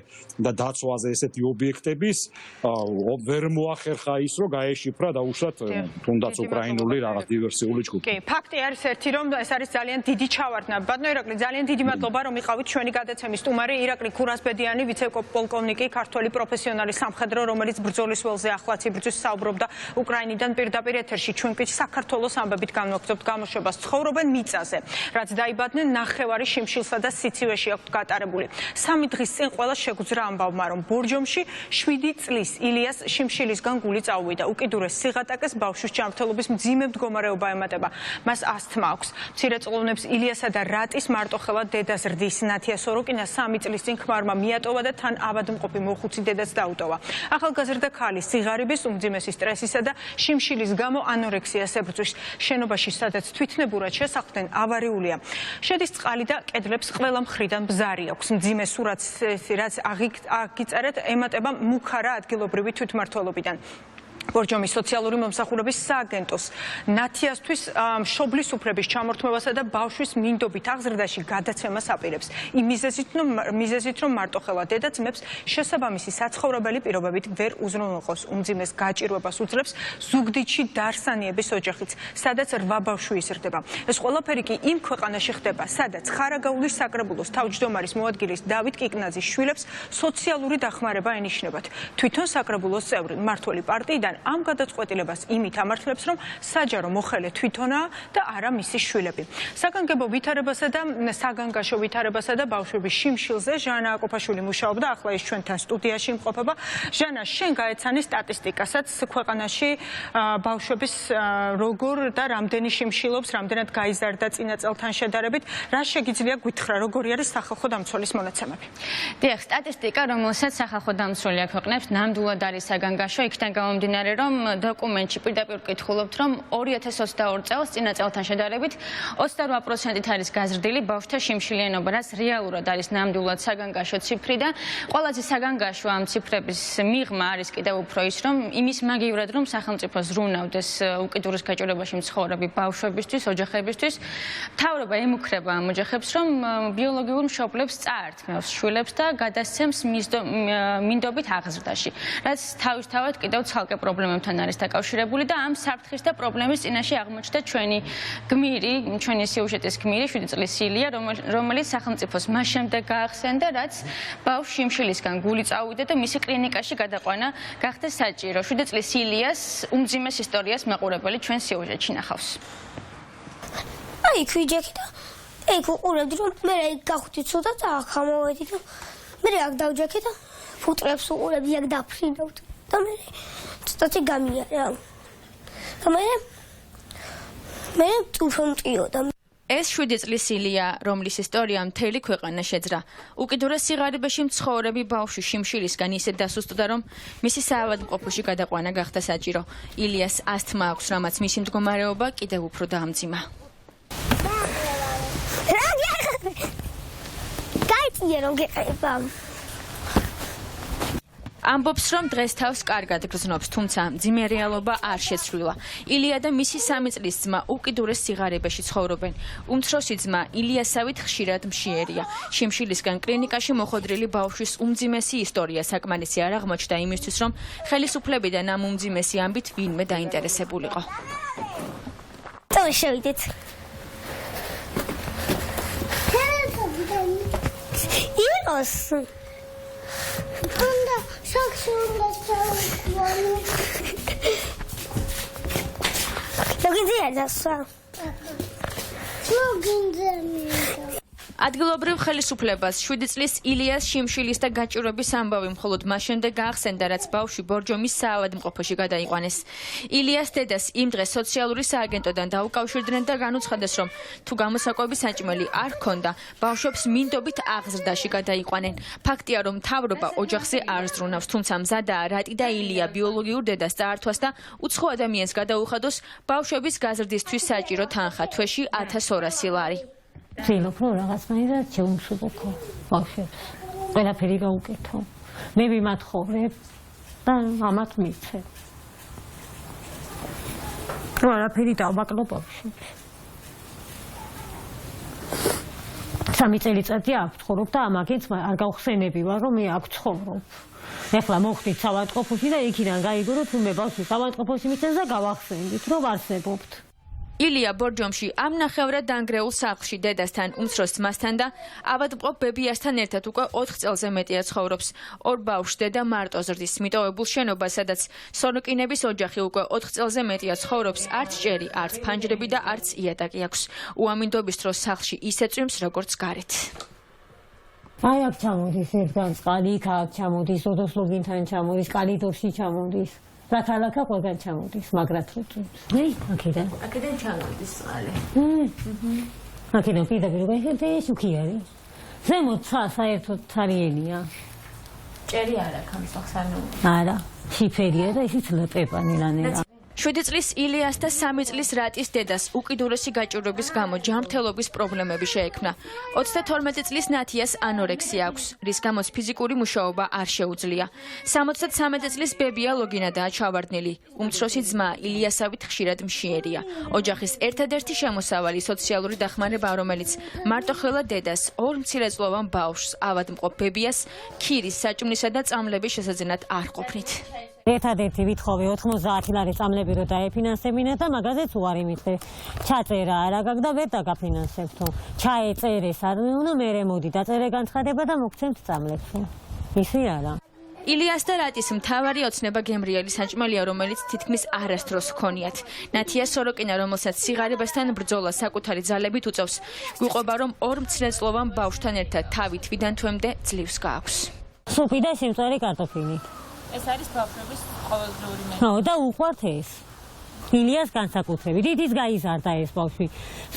და დაცვაზე ესეთი ობიექტების, ვერ მოახერხა ის, რომ გაეშიფრა და უშათ თუნდაც უკრაინული რაღაც დივერსიული ჯგუფი. კი, ფაქტი არის ერთი, რომ ეს არის ძალიან დიდი ჩავარდნა. ბატონო ირაკლი, ძალიან დიდი მადლობა, რომ იყავით ჩვენი გადაცემის სტუმარი ირაკლი ქურასბედიანი, ვიცე-პოლკოვნიკი, ქართველი პროფესიონალი სამხედრო, რომელიც ბრძოლის ველზე ახლაც იბრძვის საუბრობდა უკრაინიდან პირდაპირ ეთერში. ჩვენ კი საქართველოს ამბებით განვაგრძობთ გამოშვებას ცხოვრობენ მიწაზე. რაც დაიბადნენ ნახევარი შიმშილსა და სიცივეში აქვთ გატარებული. 3 დღის წინ ყველა შეგვძრა ამბავმა, რომ ბორჯომში 7 წლის ილიას შიმშილისგან გული წაუვიდა. უკიდურეს სიღატაკეს ბავშვის ჯანმრთელობის მძიმე მდგომარეობა ემატება. მას ასთმა აქვს. მცირეწლოვნებს ილიასა და რატის მარტოხელა დედა ზრდის. ნათია სოროკინა 3 წლის წინ ქმარმა მიატოვა და თან ავადმყოფი მოხუცი დედაც დაუტოვა. ახალგაზრდა ქალი სიღარიბის, უმძიმესი სტრესისა და შიმშილის გამო ანორექსიას ებრძვის. შენობაში, სადაც თვითნებურად შესახლდნენ, ავარიულია. შედის წყალი და კედლებს ყველა მხრიდან ბზარი აქვს. მძიმე სურათს რაც აგიწერეთ ემატება მუქარა ადგილობრივი თვითმმართველობიდან. ბორჯომის სოციალური მომსახურების სააგენტოს ნათიასთვის მშობლის უფლების ჩამორთმევასა და ბავშვის მინდობით აღზრდაში გადაცემას აპირებს. იმ მიზეზით რომ მარტოხელა დედა ძმებს შესაბამისი საცხოვრებელი პირობებით ვერ უზრუნველყოს. უმძიმეს გაჭირვებას უძლებს ზუგდიდში დარსანიების ოჯახიც, სადაც 8 ბავშვი იზრდება. ეს ყველაფერი კი იმ ქვეყანაში ხდება, სადაც ხარაგაულის საკრებულოს თავმჯდომარის მოადგილის დავით კიკნაძის შვილებს სოციალური დახმარება ენიშნებათ. თვითონ საკრებულოს წევრი მმართველი პარტიიდან ამ გადაწყვეტილებას იმით ამართლებს, რომ საჯარო მოხელე თვითონაა და არა მისი შვილები. საგანგებო ვითარებასა და საგანგაშო ვითარებასა და ბავშვების შიმშილზე ჟანა აკოფაშვილი მუშაობდა, ახლა ის ჩვენთან სტუდიაში იმყოფება. ჟანა, შენ გაეცანი სტატისტიკასაც ქვეყანაში ბავშვების როგორ და რამდენი შიმშილობს, რამდენად გაიზარდა წინა წელთან შედარებით, რა შეგიძლია გითხრა, როგორი არის სახალხო დამცველის მონაცემები? დიახ, სტატისტიკა, რომელსაც სახალხო დამცველი აქვეყნებს, ნამდვილად არის საგანგაშო, იქიდან გამომდინარე რომ დოკუმენტში პირდაპირ ვკითხულობთ, რომ 2022 წელს წინა წელთან შედარებით 28%-ით არის გაზრდილი ბავშვთა შიმშილიანობა, რაც რეალურად არის ნამდვილად საგანგაშო ციფრი და ყველაზე საგანგაშო ამ ციფრების მიღმა არის კიდევ უფრო ის, რომ იმის მაგივრად, რომ სახელმწიფო ზრუნავდეს უკიდურეს გაჭირვებაში მცხოვრები ბავშვებისთვის, ოჯახებისთვის, მთავრობა ემუქრება ამ ოჯახებს, რომ ბიოლოგიურ მშობლებს წაართმევს შვილებს და გადასცემს მინდობით აღზრდაში, რაც თავისთავად კიდევ ცალკე პრობლემებთან არის დაკავშირებული და ამ საფრთხის და პრობლემის წინაშე აღმოჩნდა ჩვენი სიუჟეტის გმირი 7 წლის ილია, რომელიც სახელმწიფოს მას შემდეგ გაახსენდა, რაც ბავშვ შიმშილისგან გული წაუვიდა და მისი კლინიკაში გადაყვანა გახდა საჭირო. 7 წლის ილიას უმძიმეს ისტორიას მაყურებელი ჩვენ სიუჟეტში ნახავს. აი, ვიჯექი და ეგ უყურებდი, რომ მე გახვდი ცოტა და აქ ამოვედი და მე აქ დავჯექი და ფუტკრებს უყურებდი, აქ დაფრინავდი და მე ცოტათი გამიარა. მე თვითონტიოდა. ეს 7 წლის ილია, რომლის ისტორია მთელი ქვეყანა შეძრა. უკიდურეს სიღარიბეში მცხოვრები ბავშვი შიმშილისგან ისე დასუსტდა, რომ მისი საავადმყოფოში გადაყვანა გახდა საჭირო. ილიას ასთმა აქვს, რამაც მისი მდგომარეობა კიდევ უფრო დაამძიმა. გაიწია რომ გეყება. ამბობს, რომ დღეს თავს კარგად გრძნობს, თუმცა მძიმე რეალობა არ შეცვლილა. ილია და მისი 3 წლის ძმა უკიდურეს სიღარიბეში ცხოვრობენ. უმცროსი ძმა ილიასავით ხშირად მშიერია. შიმშილისგან კლინიკაში მოხდრილი ბავშვის უმძიმესი ისტორია საკმარისი არ აღმოჩნდა იმისთვის, რომ ხელისუფლებიდან ამ უმძიმესი ამბით ვინმე დაინტერესებულიყო. შევიდეთ. იყოს. Anda, saksunda çalışıyorum. Bugün ziyadası. Bugün ziyadası. ადგილობრივ ხელისუფლებას 7 წლის ილიას შიმშილის და გაჭირვების ამბავი მხოლოდ მას შემდეგ გაახსენდა, რაც ბავშვი ბორჯომის საავადმყოფოში გადაიყვანეს. ილიას დედას იმ დღეს სოციალური სააგენტოდან დაუკავშირდნენ და განუცხადეს, რომ თუ გამოსაკვების საჭმელი არ ჰქონდა, ბავშვებს მინდობით აღზრდაში გადაიყვანენ. ფაქტია, რომ მთავრობა ოჯახზე არ ზრუნავს, თუმცა მზადაა რატი და ილია ბიოლოგიურ დედას წაართვას და უცხო ადამიანს გადაუხადოს ბავშვების გაზრდისთვის საჭირო თანხა თვეში 1200 ლარი. ვცდილობ, რომ რაღაცნაირად შევუმსუბუქო ბავშვებს. ყველაფერი გავუკეთო. მე ვიმათხოვრებ და ამათ მიცემ. ყველაფერი დავაკლო ბავშვებს. 3 წელიწადი აქ ვცხოვრობ და ამაგინც არ გავხსენები ვარ, რომ მე აქ ვცხოვრობ. ეხლა მოხდით საავადმყოფოში და იქიდან გაიგო, თუ მე ბავშვი საავადმყოფოში მიცემს და გავახსენდით, რომ არსებობთ. ილია ბორჯომში ამ ნახევრად დანგრეულ სახლში დედასთან, უმცროს ძმასთან და ავადმყოფ ბებიასთან ერთად უკვე 4 წელზე მეტია ცხოვრობს. ორ ბავშვს დედა მარტო ზრდის. მიტოვებულ შენობას, სადაც სოროკინების ოჯახი უკვე 4 წელზე მეტია ცხოვრობს, არც ჭერი, არც ფანჯრები და არც იატაკი აქვს. უამინდობის დროს სახლში ისე წვიმს, როგორც გარეთ. აი აქ ჩამოდის ერთგან წყალი, იქ აქ ჩამოდის, ოდოსლოგინთან ჩამოდის, კალიდორში ჩამოდის. Rakhalaka ყველგან ჩამოდის, მაგრად რუწუს. მე აქედან. აქედან ჩამოდის წყალი. აქედან პირდაპირ ვეხედე, შუქი არის. ზემოთ საერთოდ თარიენია. ჭერი არ აქვს ამ სახლს არ ნუ. არა, შიფერია და ისიც ლეპანილანია. 7 წლის ილიას და 3 წლის რატის დედას უკიდურესი გაჭირვების გამო ჯანმრთელობის პრობლემები შეექმნა. 32 წლის ნათიას ანორექსია აქვს, რის გამოც ფიზიკური მუშაობა არ შეუძლია. 73 წლის ბებია ლოგინადაა ჩავარდნილი. უმცროსი ძმა ილიასავით ხშირად მშიერია. ოჯახის ერთადერთი შემოსავალი სოციალური დახმარება, რომელიც მარტოხელა დედას, ორ მცირეწლოვან ბავშვს, ავადმყოფ ბებიას, ქირის, საჭმლისა და წამლების შესაძენად არ ყოფნით. ერთადერთი ვითხოვე 90 ლარი წამლები რო დაეფინანსებინა და მაგაზეც უარი მithე. ჩაწერა არა გაქვს და ვერ დაგაფინანსებთო. ჩაეწერეს არ უნდა მერე მოდი დაწერე განცხადება და მოგცემთ წამლებს. ისი არა. ილიას და რატის მთავარი ოცნება გემრიელი საჭმელია, რომელიც თითქმის არასდროს ჰქონიათ. ნათია სოროკინა, რომელსაც სიღარიბესთან ბრძოლა საკუთარი ძალებით უწევს, გვიყვება, რომ ორ მცირეწლოვან ბავშვთან ერთად თავი თვიდან თვემდე ძლივს გააქვს. სუპი და სიმწვარი კარტოფილი. ეს არის ბავშვების ყოველდღიური მე. ხო, და უყვართ ეს. ილიას განსაკუთრებით, ის გაიზარდა ეს ბავშვი.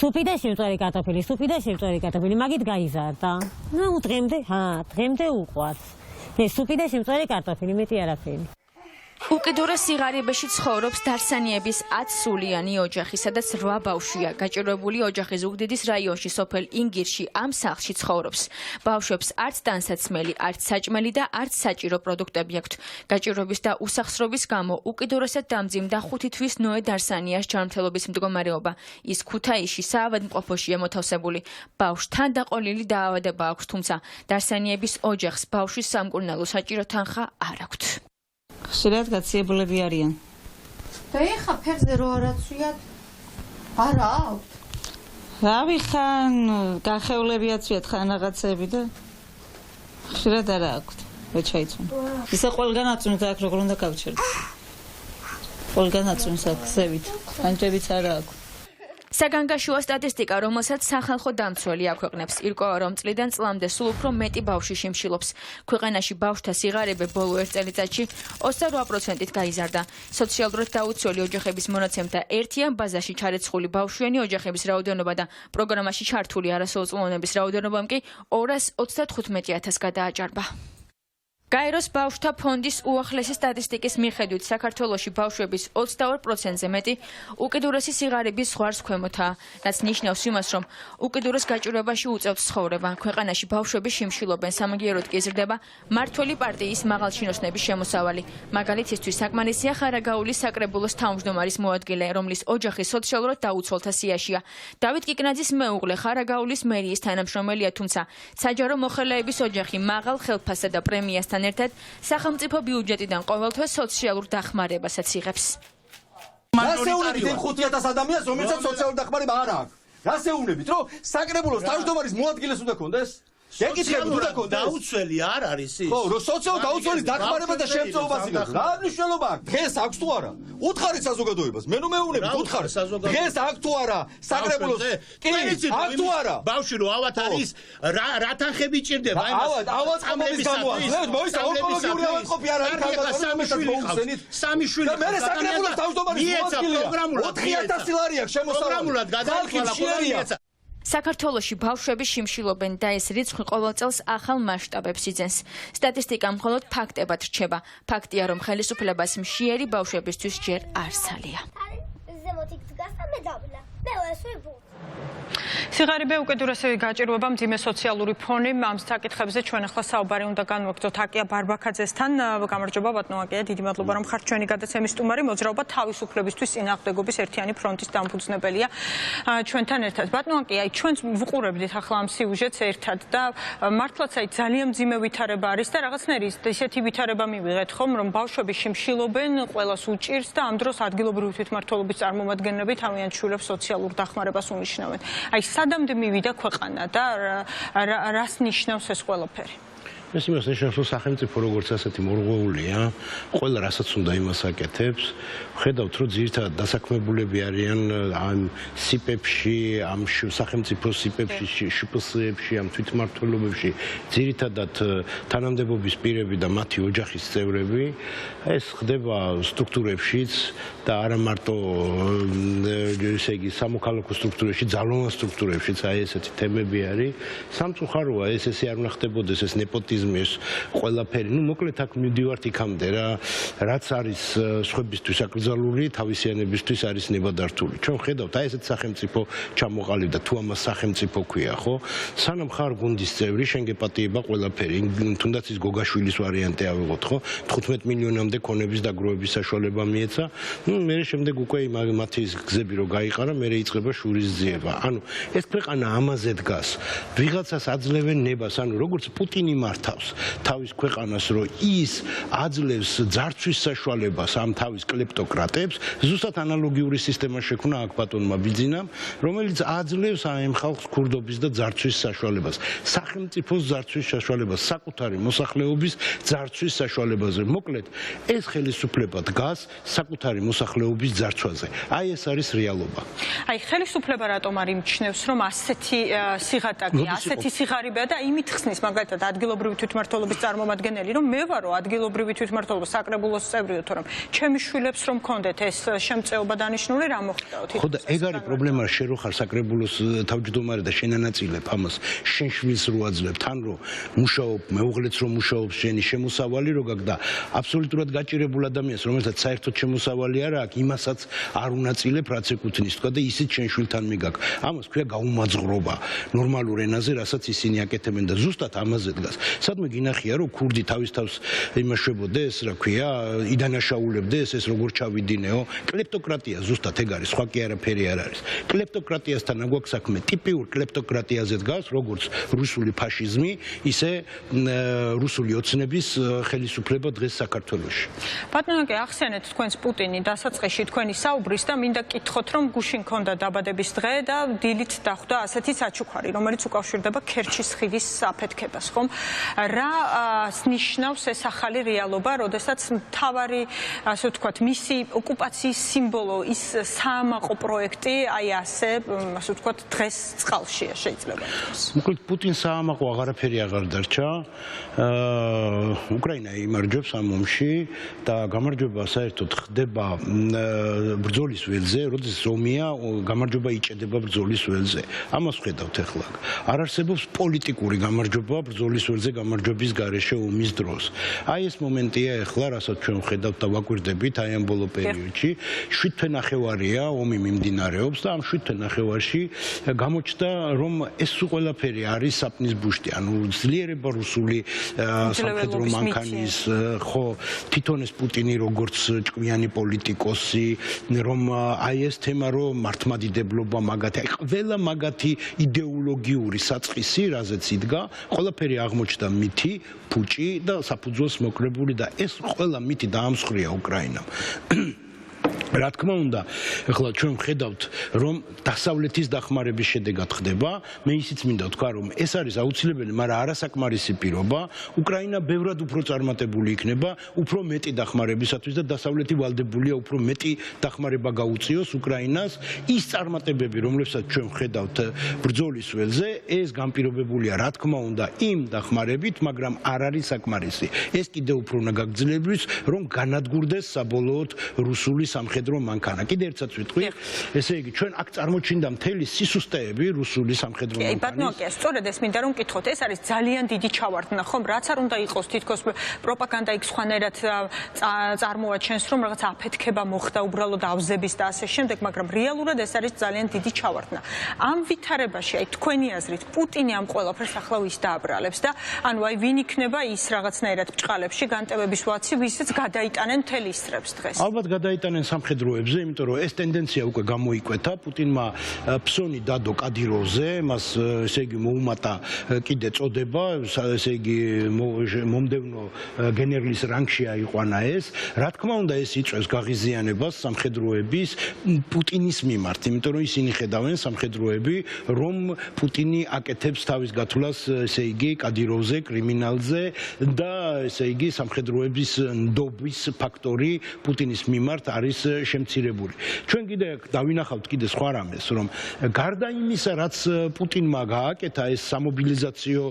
სუპი და სიმწვარი კარტოფილი, სუპი და სიმწვარი კარტოფილი, მაგით გაიზარდა. ნუ დღემდე უყვარს. ეს სუპი და სიმწვარი კარტოფილი, მეტი არაფერი. უკიდურეს სიღარიბეში ცხოვრობს დარსანიების 10 სულიანი ოჯახი, სადაც 8 ბავშვია. გაჭირვებული ოჯახი ზუგდიდის რაიონში სოფელ ინგირში ამ სახლში ცხოვრობს. ბავშვებს არც ტანსაცმელი, არც საჭმელი და არც საჭირო პროდუქტები აქვთ. გაჭირვების და უსახსრობის გამო უკიდურესად დამძიმდა 5 თვის ნოე დარსანიას ჯანმრთელობის მდგომარეობა. ის ქუთაისში საავადმყოფოშია მოთავსებული. ბავშვთან დაყოლილი დაავადება აქვს, თუმცა დარსანიების ოჯახს ბავშვის სამკურნალო საჭირო თანხა არ აქვთ. ხშირად გაციებულები არიან. და ეხა ფერზე რო არაცვიათ? არა აქვთ. რავი ხან განხეულებიაც ვიათ ხან რაღაცები და ხშირად არა აქვთ. ვერ ჩაიცვენ. ისა ყველგან აწვენთ აქ როგორ უნდა გავჩერდე. ყველგან აწვენს აქ ზევით. ანჯებიც არა აქვთ. საგანგაშოა სტატისტიკა, რომელსაც სახალხო დამცველი აქვეყნებს, ირკვევა, რომ წლიდან წლამდე სულ უფრო მეტი ბავშვი შიმშილობს. ქვეყანაში ბავშვთა სიღარიბე ბოლო 1 წელიწადში 28%-ით გაიზარდა. სოციალურად დაუცველი ოჯახების მონაცემთა ერთიან ბაზაში ჩარეცხული ბავშვიანი ოჯახების რაოდენობა და პროგრამაში ჩართული არასოუწლოვნების რაოდენობამ კი 235,000 გადააჭარბა. გაეროს ბავშვთა ფონდის უახლესი სტატისტიკის მიხედვით საქართველოში ბავშვების 22%-ზე მეტი უკიდურესი სიღარიბის ზღვარს ქვემოთაა, რაც ნიშნავს იმას, რომ უკიდურეს გაჭირვებაში უწევთ ცხოვრება. ქვეყანაში ბავშვები შიმშილობენ, სამაგიეროდ კი იზრდება მმართველი პარტიის მაღალჩინოსნების შემოსავალი. მაგალითისთვის საკმარისია ხარაგაულის საკრებულოს თავმჯდომარის მოადგილე, რომლის ოჯახი სოციალურად დაუცველთა სიაშია. დავით კიკნაძის მეუღლე ხარაგაულის მერიის თანამშრომელია, თუმცა საჯარო მოხელეების ოჯახი მაღალ ხელფასსა და პრემიასთან ერთად სახელმწიფო ბიუჯეტიდან ყოველთვე სოციალურ დახმარებასაც იღებს. რასეუნებით იმ 5,000 ადამიანს, რომელსაც სოციალური დახმარება არ აქვს? რასეუნებით, რომ საკრებულოს თავმჯდომარის მოადგილეს უნდა კონდეს? ეკითხები თუ დაგონდა დაუცველი არ არის ის. ხო, რო სოციალურ დაუცველის დახმარება და შემწეობას იღებს. რა მნიშვნელობა აქვს? დღეს აქვს თუ არა? უთხარით საზოგადოებას. მე ნუ მეუბნები, უთხარით. დღეს აქვს თუ არა? საკრებულოს. კი, აქვს თუ არა? ბავშვი რო ავად არის, რა თანხები ჭირდება იმას? ავადმობის გამოაძლევთ, მოიცა ონკოლოგიური ავადმყოფი არ არის ქალბატონი, სამი შვილი. და მე საკრებულოს თავმჯდომარის მოადგილეა. 4000 ლარი აქვს შემოსავალი. პროგრამულად გადაიხვალა ყველა. საქართველოში ბავშვები შიმშილობენ და ეს რიცხვი ყოველ წელს ახალ მასშტაბებს იძენს. სტატისტიკა მხოლოდ ფაქტებად რჩება. ფაქტია, რომ ხელისუფლებას მშიერი ბავშვებისთვის ჯერ არ სალია. სიღარიბე უკიდურესები გაჭირვება მძიმე სოციალური ფონი. ამ საკითხებზე ჩვენ ახლა საუბარი უნდა განვაგრძოთ აკია ბარბაქაძესთან. გამარჯობა ბატონო აკია, დიდი მადლობა რომ ხართ ჩვენი გადაცემის სტუმარი. მოძრაობა თავისუფლებისთვის წინააღმდეგობის ერთიანი ფრონტის დამფუძნებელია ჩვენთან ერთად. ბატონო აკია, ჩვენ ვუყურებდით ახლა ამ სიუჟეტს ერთად და მართლაც ძალიან მძიმე ვითარება არის და რაღაცნაირი ისეთი ვითარება მივიღეთ ხომ, რომ ბავშვები შიმშილობენ, ყველას უჭირს და ამ დროს ადგილობრივი თვითმმართველობის წარმომადგენლები თავიანთ შვილებს სოციალურ დახმარებას უნიშნავენ. აი სადამდე მივიდა ქვეყანა და რას ნიშნავს ეს ყველაფერი? ეს იმას ნიშნავს, რომ სახელმწიფო როგორც ასეთი მორღვეულია, ყველა რასაც უნდა იმას აკეთებს. ხედავთ, რომ ძირითადად დასაქმებულები არიან ამ სიპებში, ამ სახელმწიფო სიპებში, შპს-ებში, ამ თვითმმართველობებში, ძირითადად თანამდებობის პირები და მათი ოჯახის წევრები. ეს ხდება სტრუქტურებშიც და არა მარტო ესე იგი სამოქალაქო სტრუქტურებში, ძალოვან სტრუქტურებშიც, აი ესეთი თემები არის. სამწუხაროა ეს ესე არ უნდა ხდებოდეს ეს nepotizmi ეს ყველაფერი. ნუ მოკლედ აქ მივდივართ იქამდე რა, რაც არის სხვებისთვის აკრძალული, თავისიანებისთვის არის ნებადართული. ჩვენ ხედავთ, აი ესეთ სახელმწიფო ჩამოყალიბდა, თუ ამას სახელმწიფო ქვია, ხო? სანამ ხარ გუნდის წევრი, შენ გეპატიება ყველაფერი. თუნდაც ის გოგაშვილის ვარიანტი ავიღოთ, ხო? 15 მილიონამდე ქონების დაგროვების საშუალება მიეცა. მე შემდეგ უკვე მათი გზები რო გაიყარა, მე იწყება შურის ძიება. ანუ ეს ქვეყანა ამაზე დგას. ვიღაცას აძლევენ ნებას, ანუ როგორც პუტინი მართავს თავის ქვეყანას, რომ ის აძლევს ძარცვის საშუალებას ამ თავის კლეპტოკრატებს, ზუსტად ანალოგიური სისტემა შექმნა აქ ბატონმა ბიძინამ, რომელიც აძლევს ამ ხალხს ქურდობის და ძარცვის საშუალებას, სახელმწიფოს ძარცვის საშუალებას, საკუთარი მოსახლეობის ძარცვის საშუალებაზე. მოკლედ, ეს ხელისუფლება დგას საკუთარი მოსახლეობის ძარცვაზე. აი ეს არის რეალობა. აი ხელისუფლება რატომ არ იმჩნევს, რომ ასეთი სიღატაკია, ასეთი სიღარიბეა და იმით ხსნის მაგალითად ადგილობრივი თვითმმართველობის წარმომადგენელი, რომ მე ვარო ადგილობრივი თვითმმართველობა საკრებულოს წევრი, თორემ ჩემი შვილებს რომ კონდეთ ეს შემწეობა დანიშნული რა მოხდაო თვითონ. ხო და ეგ არის პრობლემა, შენ რო ხარ საკრებულოს თავმჯდომარე და შენ ანაწილებ ამას, შენ შვილს რო აძლევ, თან რო მუშაობ, მეუღლეც რო მუშაობს, შენი შემოსავალი რო გაქვს და აბსოლუტურად გაჭირებულ ადამიანს, რომელსაც საერთოდ შემოსავალი არ აქვს, იმასაც არ უნაწილებ, რაც ეკუთვნის თქვა და ისიც შენ შვილთან მიგაქვს. ამას ქვია გაუმაძღრობა ნორმალურ ენაზე, რასაც ისინი აკეთებენ და ზუსტად ამაზე დგას. სადმე გინახია, რომ ქურდი თავის თავს იმაშვებოდეს, რა ქვია, იდანაშაულებდეს, ეს როგორ ჩავიდინეო, კლეპტოკრატია ზუსტად ეგ არის, სხვა კი არაფერი არ არის. კლეპტოკრატიასთან აგვაქვს საქმე, ტიპიურ კლეპტოკრატიაზე დგას, როგორც რუსული ფაშიზმი, ისე რუსული ოცნების ხელისუფლება დღეს საქართველოში. ბატონო, ახსენეთ თქვენს პუტინი დასაწყისში თქვენი საუბრის და მინდა კითხოთ, რომ გუშინ ქონდა დაბადების დღე და დილით დახვდა ასეთი საჩუქარი, რომელიც უკავშირდება ქერჩის ხიდის აფეთქებას, ხომ? რა ნიშნავს ეს ახალი რეალობა, როდესაც მთავარი, ასე ვთქვათ, მისი ოკუპაციის სიმბოლო, ის საამაყო პროექტი, აი ასე ვთქვათ, დღეს წყალშია შეიძლება იყოს. მოკლედ პუტინს საამაყო აღარაფერი აღარ დარჩა. უკრაინა იმარჯვებს ამ ომში და გამარჯვება საერთოდ ხდება ბრძოლის ველზე, როდესაც ომია, გამარჯვება იჭედება ბრძოლის ველზე. ამას ხედავთ ახლა. არ არსებობს პოლიტიკური გამარჯვება ბრძოლის ველზე გამარჯვების გარეშე ომის დროს. აი ეს მომენტია ახლა, რასაც ჩვენ ხედავთ და ვაკვირდებით აი ამ ბოლო პერიოდში. 7 თვე ნახევარია ომი მიმდინარეობს და ამ 7 თვე ნახევარში გამოჩნდა, რომ ეს ყველაფერი არის საპნის ბუშტი, ანუ ძლიერება რუსული სამხედრო მანქანის, ხო, თვითონ ეს პუტინი როგორც ჭკვიანი პოლიტიკოსი, რომ აი ეს თემა რომ მართლმადიდებლობა მაგათი, აი ყველა მაგათი იდეოლოგიური საწყისი, რაზეც იდგა, ყველაფერი აღმოჩნდა მითი, ფუჭი და საფუძველს მოკრებული და ეს ყველა მითი დაამსხვრია უკრაინამ. რა თქმა უნდა, ახლა ჩვენ ვხედავთ, რომ დასავლეთის დახმარების შედეგად ხდება, მე ისიც მინდა ვთქვა, რომ ეს არის აუცილებელი, მაგრამ არასაკმარისი პირობა. უკრაინა ბევრად უფრო წარმატებული იქნება, უფრო მეტი დახმარებისათვის და დასავლეთი ვალდებულია უფრო მეტი დახმარება გაუწიოს უკრაინას. ის წარმატებები, რომლებსაც ჩვენ ვხედავთ ბრძოლის ველზე, ეს განპირობებულია, რა თქმა უნდა, იმ დახმარებით, მაგრამ არ არის საკმარისი. ეს კიდევ უფრო უნდა გაგრძელებდეს, რომ განადგურდეს საბოლოოდ რუსული სამხედრო მანქანა. კიდევ ერთსაც ვიტყვი, ესე იგი, ჩვენ აქ წარმოჩინდა მთელი სისუსტეები რუსული სამხედრო მანქანის. ბატონო, სწორედ ეს მინდა რომ ვკითხოთ, ეს არის ძალიან დიდი ჩავარდნა, ხომ? რაც არ უნდა იყოს თითქოს პროპაგანდა იქ სხვანაირად წარმოაჩენს, რომ რაღაც აფეთქება მოხდა უბრალოდ ავზების და ასე შემდეგ, მაგრამ რეალურად ეს არის ძალიან დიდი ჩავარდნა. ამ ვითარებაში, აი თქვენი აზრით, პუტინი ამ ყველაფერს ახლა ვის დააბრალებს და ანუ აი ვინ იქნება ის რაღაცნაირად ბჭყალებში განტევების ვაცი, ვისაც გადაიტანენ მთელ ისრებს დღეს? ალბათ გადაიტანენ სამხედროებზე, იმიტომ რომ ეს ტენდენცია უკვე გამოიკვეთა. პუტინმა ფსონი დადო კადიროვზე, მას ესე იგი მოუმატა კიდე წოდება, ესე იგი მომდევნო გენერლის რანგში აიყვანა ეს. რა თქმა უნდა, ეს იწვევს გაღიზიანებას სამხედროების პუტინის მიმართ, იმიტომ რომ ისინი ხედავენ სამხედროები, რომ პუტინი აკეთებს თავის გათვლას, ესე იგი კადიროვზე, კრიმინალზე და ესე იგი სამხედროების ნდობის ფაქტორი პუტინის მიმართ არის შემცირებული. ჩვენ კიდე დავინახავთ კიდე სხვა რამეს, რომ გარდა იმისა, რაც პუტინმა გააკეთა ეს სამობილიზაციო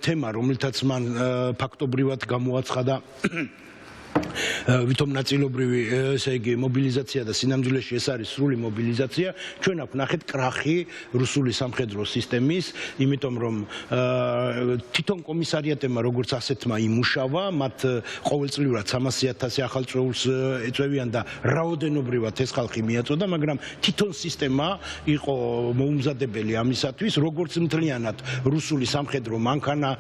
თემა, რომელთაც მან ფაქტობრივად გამოაცხადა ვითომ ნაწილობრივი ესე იგი მობილიზაცია და სინამდვილეში ეს არის სრული მობილიზაცია, ჩვენ აქ ნახეთ კრახი რუსული სამხედრო სისტემის, იმიტომ რომ თვითონ კომისარიატებმა როგორც ასეთმა იმუშავა, მათ ყოველწლიურად 300,000 ახალ წევრს ეწევიან და რაოდენობრივად ეს ხალხი მიაწოდა, მაგრამ თვითონ სისტემა იყო მოუმზადებელი ამისათვის, როგორც მთლიანად რუსული სამხედრო მანქანა,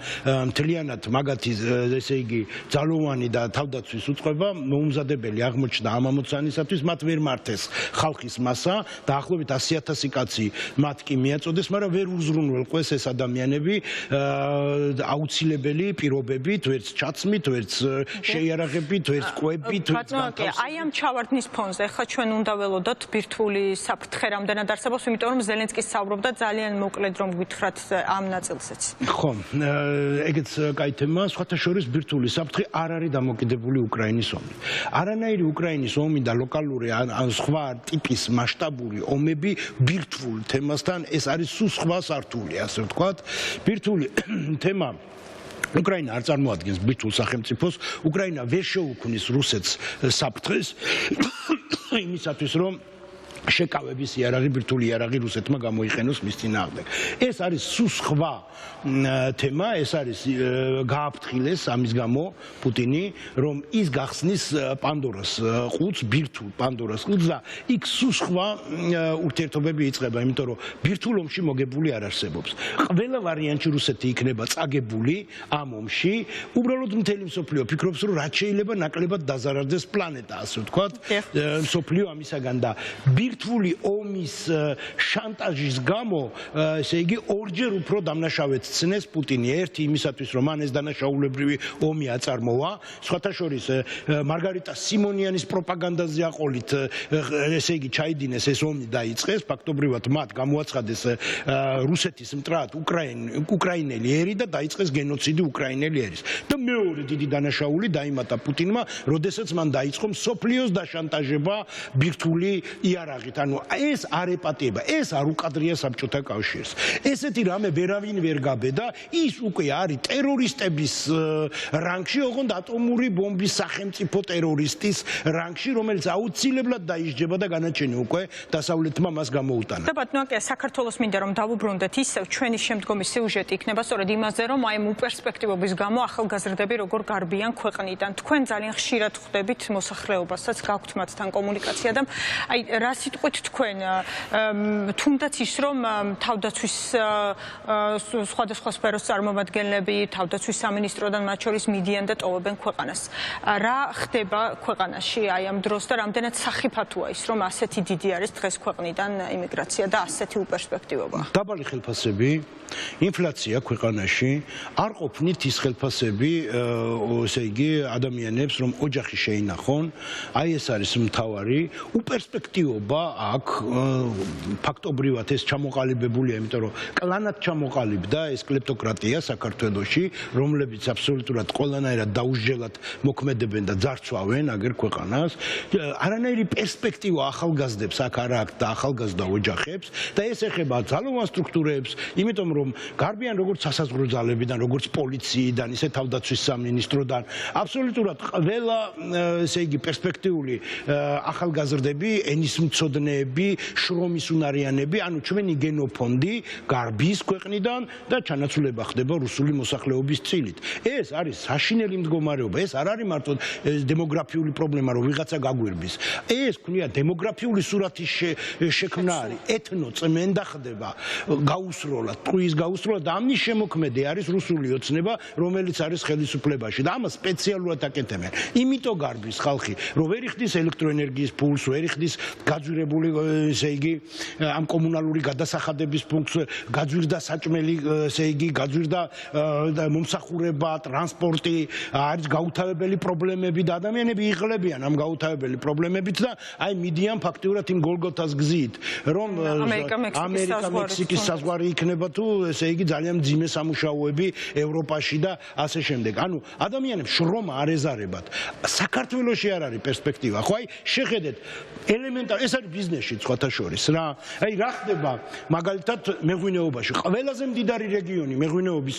მთლიანად მაგათი ესე იგი ძალოვანი და თავდაცვის უწყება მოუმზადებელი აღმოჩნდა ამ ამოცანისათვის, მათ ვერ მართეს ხალხის მასა, დაახლოებით 100,000 კაცი მათ კი მიაწოდეს, მაგრამ ვერ უზრუნველყვეს ეს ადამიანები აუცილებელი პირობებით, ვერც ჩაცმით, ვერც შეიარაღებით, ვერც კვებით, ვერც განთავსებით. აი ამ ჩავარდნის ფონზე ახლა ჩვენ უნდა ველოდოთ ბირთვული საფრთხე რამდენად არსებობს, იმიტომ რომ ზელენსკი საუბრობდა ძალიან მოკლედ რომ გითხრათ ამ ნაწილზეც. ხო, ეგეც კაი თემაა, სხვათა შორის ბირთვული საფრთხე არ არის დამოკიდებული უკრაინის ომი. არანაირი უკრაინის ომი და ლოკალური ან სხვა ტიპის მასშტაბური ომები ბირთვულ თემასთან ეს არის სულ სხვა სართული, ასე ვთქვათ. ბირთვული თემა უკრაინა არ წარმოადგენს ბირთვულ სახელმწიფოს, უკრაინა ვერ შეუქმნის რუსეთს საფრთხეს იმისათვის, რომ შეკავების იარაღი, ბირთვული იარაღი რუსეთმა გამოიყენოს მის წინააღმდეგ. ეს არის სულ სხვა თემა, ეს არის გააფრთხილეს ამის გამო პუტინი, რომ ის გახსნის პანდორას ყუთს, ბირთვულ პანდორას ყუთს და იქ სულ სხვა ურთიერთობები იწყება, იმიტომ რომ ბირთვულ ომში მოგებული არ არსებობს. ყველა ვარიანტში რუსეთი იქნება წაგებული ამ ომში, უბრალოდ მთელი მსოფლიო ფიქრობს, რომ რაც შეიძლება ნაკლებად დაზარალდეს პლანეტა, ასე ვთქვათ, მსოფლიო ამისაგან და ბირთვული ომის შანტაჟის გამო, ესე იგი, ორჯერ უფრო დამნაშავედ ცნეს პუტინი. ერთი იმისათვის, რომ მან ეს დანაშაულებრივი ომი აწარმოა, სხვათა შორის მარგარიტა სიმონიანის პროპაგანდაზე აყოლით, ესე იგი, ჩაიდინეს ეს ომი დაიწყეს, ფაქტობრივად მათ გამოაცხადეს რუსეთის მტრად უკრაინელი ერი და დაიწყეს გენოციდი უკრაინელი ერის. და მეორე დიდი დანაშაული დაიმატა პუტინმა, როდესაც მან დაიწყო მსოფლიოს დაშანტაჟება ბირთვული იარაღით. ანუ ეს არ ეპატიება, ეს არ უკადრია საბჭოთა კავშირს. ესეთი რამე ვერავინ ვერ გაბედა, ის უკვე არის ტერორისტების რანგში, ოღონდ ატომური ბომბის სახელმწიფო ტერორისტის რანგში, რომელიც აუცილებლად დაისჯება და განაჩენი უკვე დასავლეთმა მას გამოუტანა. და ბატონო, საქართველოს მინდა რომ დავუბრუნდეთ ისევ ჩვენი შემდგომი სიუჟეტი იქნება სწორედ იმაზე, რომ აი ამ უპერსპექტივობის გამო ახალგაზრდები როგორ გარბიან ქვეყნიდან. თქვენ ძალიან ხშირად ხვდებით მოსახლეობასაც, გაქვთ მათთან კომუნიკაცია და აი რას სიტყვით თქვენ თუნდაც ის რომ თავდაცვის სხვადასხვა სფეროს წარმომადგენლები თავდაცვის სამინისტროდან მათ შორის მიდიან და ტოვებენ ქვეყანას. რა ხდება ქვეყანაში აი ამ დროს და რამდენად სახიფათოა ის რომ ასეთი დიდი არის დღეს ქვეყნიდან იმიგრაცია და ასეთი უპერსპექტივობა. დაბალი ხელფასები, ინფლაცია ქვეყანაში, არ ყოფნით ის ხელფასები, ესე იგი, ადამიანებს რომ ოჯახი შეინახონ, აი ეს არის მთავარი უპერსპექტივობა აქ ფაქტობრივად ეს ჩამოყალიბებულია, იმიტომ რომ კლანად ჩამოყალიბდა ეს კლეპტოკრატია საქართველოში, რომლებიც აბსოლუტურად ყველანაირად დაუსჯელად მოქმედებენ და ძარცვავენ აგერ ქვეყანას. არანაირი პერსპექტივა ახალგაზრდებს აქ არ აქვს და ახალგაზრდა ოჯახებს და ეს ეხება ძალოვან სტრუქტურებს, იმიტომ რომ გარბიან როგორც სასაზღვრო ძალებიდან, როგორც პოლიციიდან, ისე თავდაცვის სამინისტროდან, აბსოლუტურად ყველა ესე იგი პერსპექტიული ახალგაზრდები, ენისმცოდნეები, შრომის უნარიანები, ანუ ჩვენი გენოფონდი გარბის ქვეყნიდან და ჩანაცვლება ხდება რუსული მოსახლეობის წილით. ეს არის საშინელი მდგომარეობა, ეს არ არის მარტო დემოგრაფიული პრობლემა, რომ ვიღაცა გაგვირბის. ეს ქვია დემოგრაფიული სურათის შექმნა არის, ეთნოწმენდა ხდება გაუსროლად, ტყუის გაუსროლად და ამის შემოქმედი არის რუსული ოცნება, რომელიც არის ხელისუფლებაში და ამას სპეციალურად აკეთებენ. იმიტომ გარბის ხალხი, რომ ვერ იხდის ელექტროენერგიის ფულს, ვერ იხდის გაძვირებული, ესე იგი, ამ კომუნალური გადასახადების ფუნქცია, გაძვირდა საჭმელი, ესე იგი, გაძვირდა მომსახურება, ტრანსპორტი, არის გაუთავებელი პრობლემები და ადამიანები იღლებიან ამ გაუთავებელი პრობლემებით და აი მიდიან ფაქტიურად იმ გოლგოთას გზით, რომ ამერიკა-მექსიკის საზღვარი იქნება თუ ესე იგი ძალიან მძიმე სამუშაოები ევროპაში და ასე შემდეგ. ანუ ადამიანებს შრომა არ ეზარებათ. საქართველოში არ არის პერსპექტივა. ხო აი შეხედეთ ელემენტარ ეს არის ბიზნესში სხვათა შორის რა. აი რა ხდება მაგალითად მეღვინეობაში. ყველაზე მდიდარი რეგიონი მეღვინეობის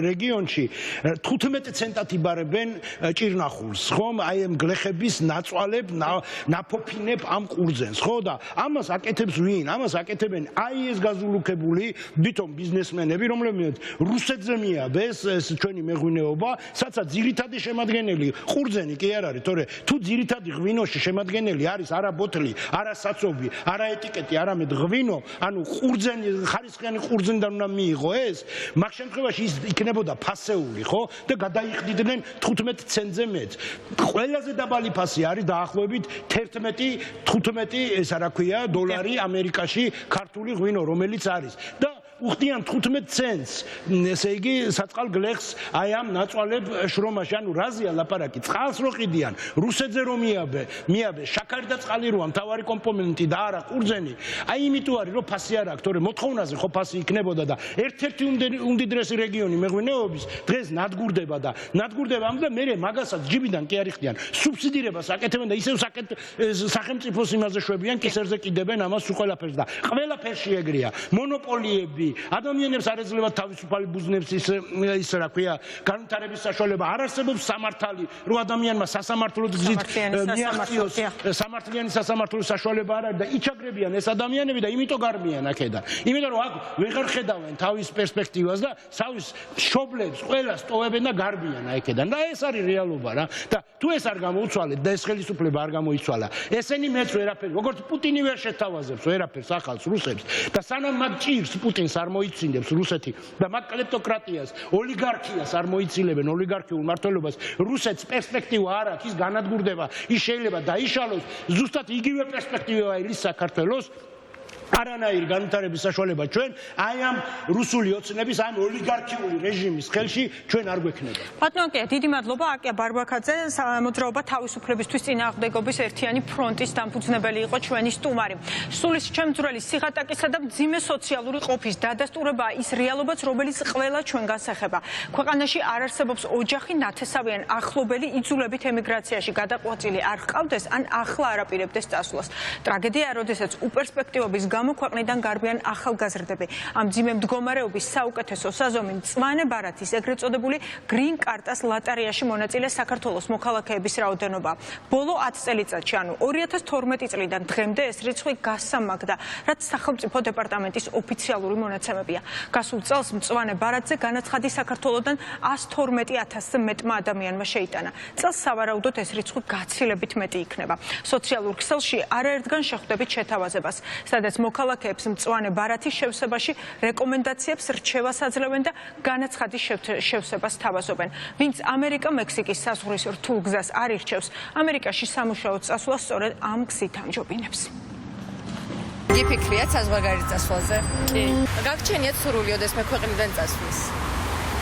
რეგიონში 15 ცენტად იბარებენ ჭირნახულს, ხომ? აი ამ გლეხების ნაწვალებ, ნაფოფინებ ამ ყურძენს, ხო და ამას აკეთებს ვინ? ამას აკეთებენ აი ეს გაზულუქებული ვითომ ბიზნესმენები, რომლებიც რუსეთზე მიაბეს ეს ჩვენი მეღვინეობა, სადაც ძირითადი შემადგენელი ყურძენი კი არ არის, თორე თუ ძირითადი ღვინოში შემადგენელი არის არა ბოთლი, არა საწობი, არა ეტიკეტი, არამედ ღვინო, ანუ ყურძენი, ხარისხიანი ყურძენიდან უნდა მიიღო ეს, მაგ შემთხვევაში ის იქნებოდა ფასეული, ხო? და გადაიხდიდნენ 15 ცენტზე მეც. ყველაზე დაბალი ფასი არის დაახლოებით 11-15 ესა რა ქვია დოლარი ამერიკაში ქართული ღვინო, რომელიც არის და უხდიან 15 ცენტს, ესე იგი, საწყალ გლეხს აი ამ ნაწვალებ შრომაში, ანუ რაზეა ლაპარაკი? წყალს რო ყიდიან, რუსეთზე რომ მიაბე, შაქარი და წყალი როა მთავარი კომპონენტი და არა ყურძენი. აი იმიტომ არის, რომ ფასი არ აქვს, თორე მოთხოვნაზე ხო ფასი იქნებოდა და ერთ-ერთი უმდიდრესი რეგიონი მეღვინეობის დღეს ნადგურდება და და მე მაგასაც ჯიბიდან კი არ იხდიან. სუბსიდირებას აკეთებენ და ისევ სახელმწიფოს იმაზე შვებიან, კისერზე კიდებენ ამას ყველაფერს და ყველაფერში ეგრეა. მონოპოლიები ადამიანებს არ ეძლევა თავისუფალი ბუზნებს ის რა ქვია განვითარების საშუალება არ არსებობს სამართალი რომ ადამიანმა სასამართლოდ გზით მიაღწიოს სამართლიანი სასამართლოს საშუალება არ არის და იჩაგრებიან ეს ადამიანები და იმიტომ გარბიან აქედან იმიტომ რომ აქ ვეღარ ხედავენ თავის პერსპექტივას და სავის შობლებს ყველას ტოვებენ და გარბიან აქედან და ეს არის რეალობა რა და თუ ეს არ გამოუცვალეთ და ეს ხელისუფლება არ გამოიცვალა ესენი მეც ვერაფერი როგორც პუტინი ვერ შეთავაზებს ვერაფერს ახალს რუსებს და სანამ მათ ჭირს პუტინს არ მოიცინებს რუსეთი და მაგ კლეპტოკრატიას, ოლიგარქიას არ მოიცილებენ ოლიგარქიულ მმართველობას, რუსეთს პერსპექტივა არ აქვს, ის განადგურდება, ის შეიძლება დაიშალოს, ზუსტად იგივე პერსპექტივა ის საქართველოს არანაირი განვითარების საშუალება ჩვენ აი ამ რუსული ოცნების ამ ოლიგარქიული რეჟიმის ხელში ჩვენ არ გვექნება. ბატონო კი, დიდი მადლობა აკია ბარბაკაძე, მოძრაობა თავისუფლებისთვის წინააღმდეგობის ერთიანი ფრონტის დამფუძნებელი იყო ჩვენი სტუმარი. სულის შემძვრელი სიღატაკისა და მძიმე სოციალური ყოფის დადასტურება ის რეალობაც, რომელიც ყველა ჩვენგანს ეხება. ქვეყანაში არ არსებობს ოჯახი, ნათესავი ან ახლობელი იძულებით ემიგრაციაში გადაყვაწილი არ ჰყავდეს ან ახლა არ აპირებდეს წასვლას. ტრაგედია, როდესაც უპერსპექტივობის გამო ქვეყნიდან გარბიან ახალგაზრდები. ამ მძიმე მდგომარეობის საუკეთესო საზომი მწვანე ბარათის ეგრეთ წოდებული გრინ კარტას ლოტარიაში მონაწილე საქართველოს მოქალაქეების რაოდენობა. ბოლო 10 წელიწადში, ანუ 2012 წლიდან დღემდე ეს რიცხვი გასამაგდა, რაც სახელმწიფო დეპარტამენტის ოფიციალური მონაცემებია. გასულ წელს მწვანე ბარათზე განაცხადი საქართველოსდან 112,000-ზე მეტმა ადამიანმა შეიტანა. წელს სავარაუდოდ ეს რიცხვი გაცილებით მეტი იქნება. სოციალურ ქსელში არაერთგან შეხვდებით შეთავაზებას, სადაც მოქალაქეებს მწვანე ბარათის შევსებაში რეკომენდაციებს რჩევას აძლევენ და განაცხადის შევსებას თავაზობენ. ვინც ამერიკა-მექსიკის საზღვრის რთულ გზას არ ირჩევს, ამერიკაში სამუშაოდ წასვლას სწორედ ამ გზით ამჯობინებს. გიფიქრიათ საზღვარგარეთ წასვლაზე? კი. გაგჩენიათ სურვილიოდ ეს მე ქვეყნიდან წასვლის?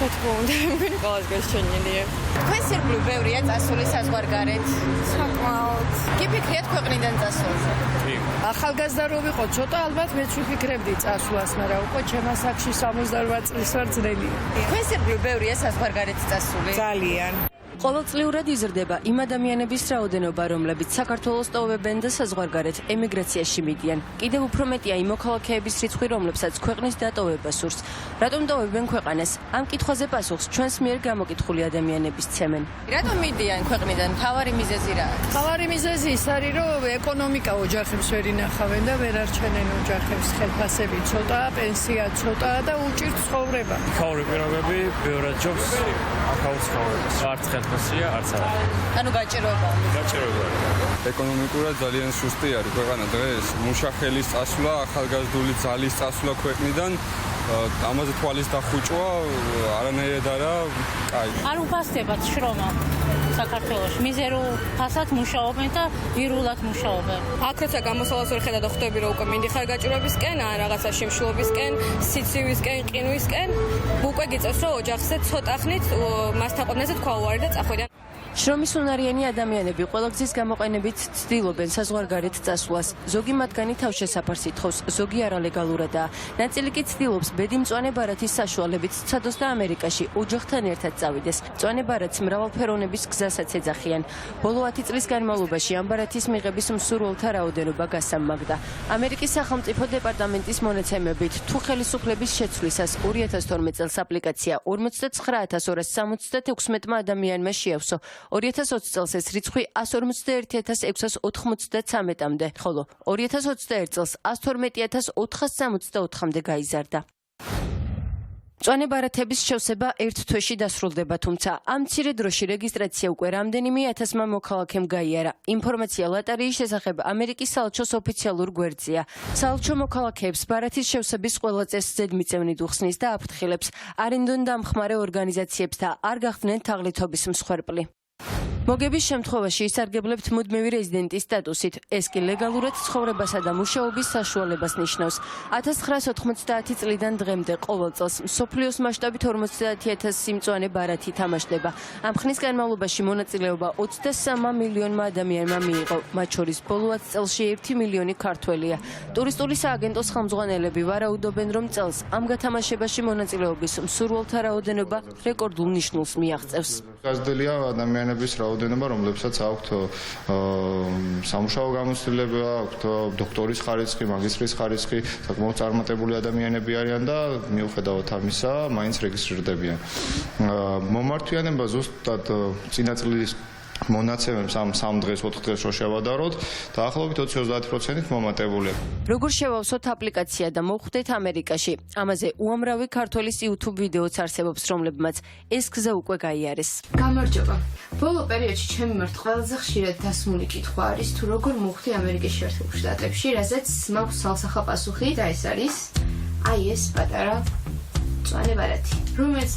Რა თქმა უნდა, მგონი ყველას გაჩენილია. თქვენ სირბლუ ბევრია წასული საზღვარგარეთ? საკმაოდ. გიფიქრიათ ქვეყნიდან წასვლაზე? კი. ახალგაზრდა რო ვიყო, ცოტა ალბათ მეც ვიფიქრებდი წასვლას, მაგრამ უკვე ჩემ ასაკში 68 წლის ვარ ძნელი. თქვენ სირბლუ ბევრია საზღვარგარეთ წასული? ძალიან. ყოველწლიურად იზრდება იმ ადამიანების რაოდენობა, რომლებიც საქართველოს ტოვებენ და საზღვარგარეთ ემიგრაციაში მიდიან. კიდევ უფრო მეტია იმ მოქალაქეების რიცხვი, რომლებსაც ქვეყნის დატოვება სურს. რატომ ტოვებენ ქვეყანას? ამ კითხვაზე პასუხს ჩვენს მიერ გამოკითხული ადამიანები სცემენ. რატომ მიდიან ქვეყნიდან? მთავარი მიზეზი რა არის? მთავარი მიზეზი ის არის, რომ ეკონომიკა ოჯახებს ვერ ინახავენ და ვერ არჩენენ ოჯახებს, ხელფასები ცოტა, პენსია ცოტა და უჭირთ ცხოვრება. იქაური პირობები ბევრად ჯობს აქაურ ცხოვრებას. არც ხელფასია, არც არა. ანუ გაჭიროება. ეკონომიკურად ძალიან სუსტი არის ქვეყანა დღეს. მუშახელის წასვლა, ახალგაზრდული ძალის წასვლა ქვეყნიდან ამაზე თვალის დახუჭვა არანაირად არა კაი. არ უფასდებათ შრომა საქართველოში. მიზერულ ფასად მუშაობენ და ვირულად მუშაობენ. აქ როცა გამოსვლას ვერ ხედავ და ხვდები რომ უკვე მინდიხარ გაჭიროებისკენ, ან რაღაცა შიმშილობისკენ, სიცივისკენ, ყინვისკენ, უკვე გიწევს რომ ოჯახზე ცოტა ხნით მასთან ყოფნაზე თქვა უარი და წახვიდან. შრომის უნარიანი ადამიანები ყველა გზის გამოყენებით ცდილობენ საზღვარგარეთ წასვლას. ზოგი მათგანი თავშესაფარს ითხოვს, ზოგი არალეგალურადაა. ნაწილი კი ცდილობს ბედი მწვანე ბარათის საშუალებით სცადოს და ამერიკაში ოჯახთან ერთად წავიდეს. მწვანე ბარათს მრავალფეროვნების გზასაც ეძახიან. ბოლო 10 წლის განმავლობაში ამ ბარათის მიღების მსურველთა რაოდენობა გასამაგდა. ამერიკის სახელმწიფო დეპარტამენტის მონაცემებით, თუ ხელისუფლების შეცვლისას 2012 წელს აპლიკაცია 49,276 ადამიანმა შეავსო. 2020 წელს ეს რიცხვი 151,693-მდე, ხოლო 2021 წელს 112,464-მდე გაიზარდა. მწვანე ბარათების შევსება ერთ თვეში დასრულდება, თუმცა ამ მცირე დროში რეგისტრაცია უკვე რამდენიმე ათასმა მოქალაქემ გაიარა. ინფორმაცია ლოტარიის შესახებ ამერიკის საელჩოს ოფიციალურ გვერდზეა. საელჩო მოქალაქეებს ბარათის შევსების ყველა წესს ზედმიწევნით უხსნის და აფრთხილებს, არ ენდონ დამხმარე ორგანიზაციებს და არ გახდნენ თაღლითობის მსხვერპლი. მოგების შემთხვევაში ისარგებლებთ მუდმივი რეზიდენტის სტატუსით. ეს კი ლეგალურად ცხოვრებასა და მუშაობის საშუალებას ნიშნავს. 1990 წლიდან დღემდე ყოველ წელს მსოფლიოს მასშტაბით 50,000 მწვანე ბარათი თამაშდება. ამ ხნის განმავლობაში მონაწილეობა 23 მილიონმა ადამიანმა მიიღო, მათ შორის ბოლო 10 წელში 1 მილიონი ქართველია. ტურისტული სააგენტოს ხელმძღვანელები ვარაუდობენ, რომ წელს ამ გათამაშებაში მონაწილეობის მსურველთა რაოდენობა რეკორდულ ნიშნულს მიაღწევს. გაზრდილია ადამიანების რაოდენობა, რომლებსაც აქვთ სამუშაო გამოცდილება, აქვთ დოქტორის ხარისხი, მაგისტრის ხარისხი, საკმაოდ წარმატებული ადამიანები არიან და მიუხედავად ამისა, მაინც რეგისტრირდებიან. მომართვიანება ზუსტად წინა წლის მონაცემებს ამ 3 დღეს 4 დღეს რო შევადაროთ, დაახლოებით 20-30%-ით მომატებულია. როგორ შევავსოთ აპლიკაცია და მოვხვდეთ ამერიკაში? ამაზე უამრავი ქართველის YouTube ვიდეოც არსებობს, რომლებმაც ეს გზა უკვე გაიარეს. გამარჯობა. ბოლო პერიოდში ჩემი მიმართ ყველაზე ხშირად დასმული კითხვა არის, თუ როგორ მოვხვდი ამერიკის შეერთებულ შტატებში, რაზეც მაქვს სალსახა პასუხი და ეს არის ეს პატარა მწვანე ბარათი, რომელიც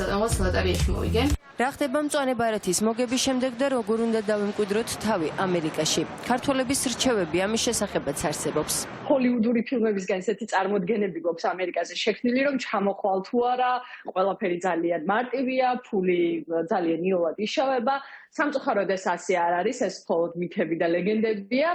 ლოტარიაში მოვიგე. რა ხდება მწვანე ბარათის მოგების შემდეგ და როგორ უნდა დავემკვიდროთ თავი ამერიკაში? ქართველების რჩევები ამის შესახებაც არსებობს. ჰოლივუდური ფილმებისგან ესეთი წარმოდგენები გვაქვს ამერიკაზე შექმნილი, რომ ჩამოხვალ თუ არა, ყველაფერი ძალიან მარტივია, ფული ძალიან იოლად იშოვება. სამწუხაროდ ეს ასე არ არის, ეს მხოლოდ მითები და ლეგენდებია.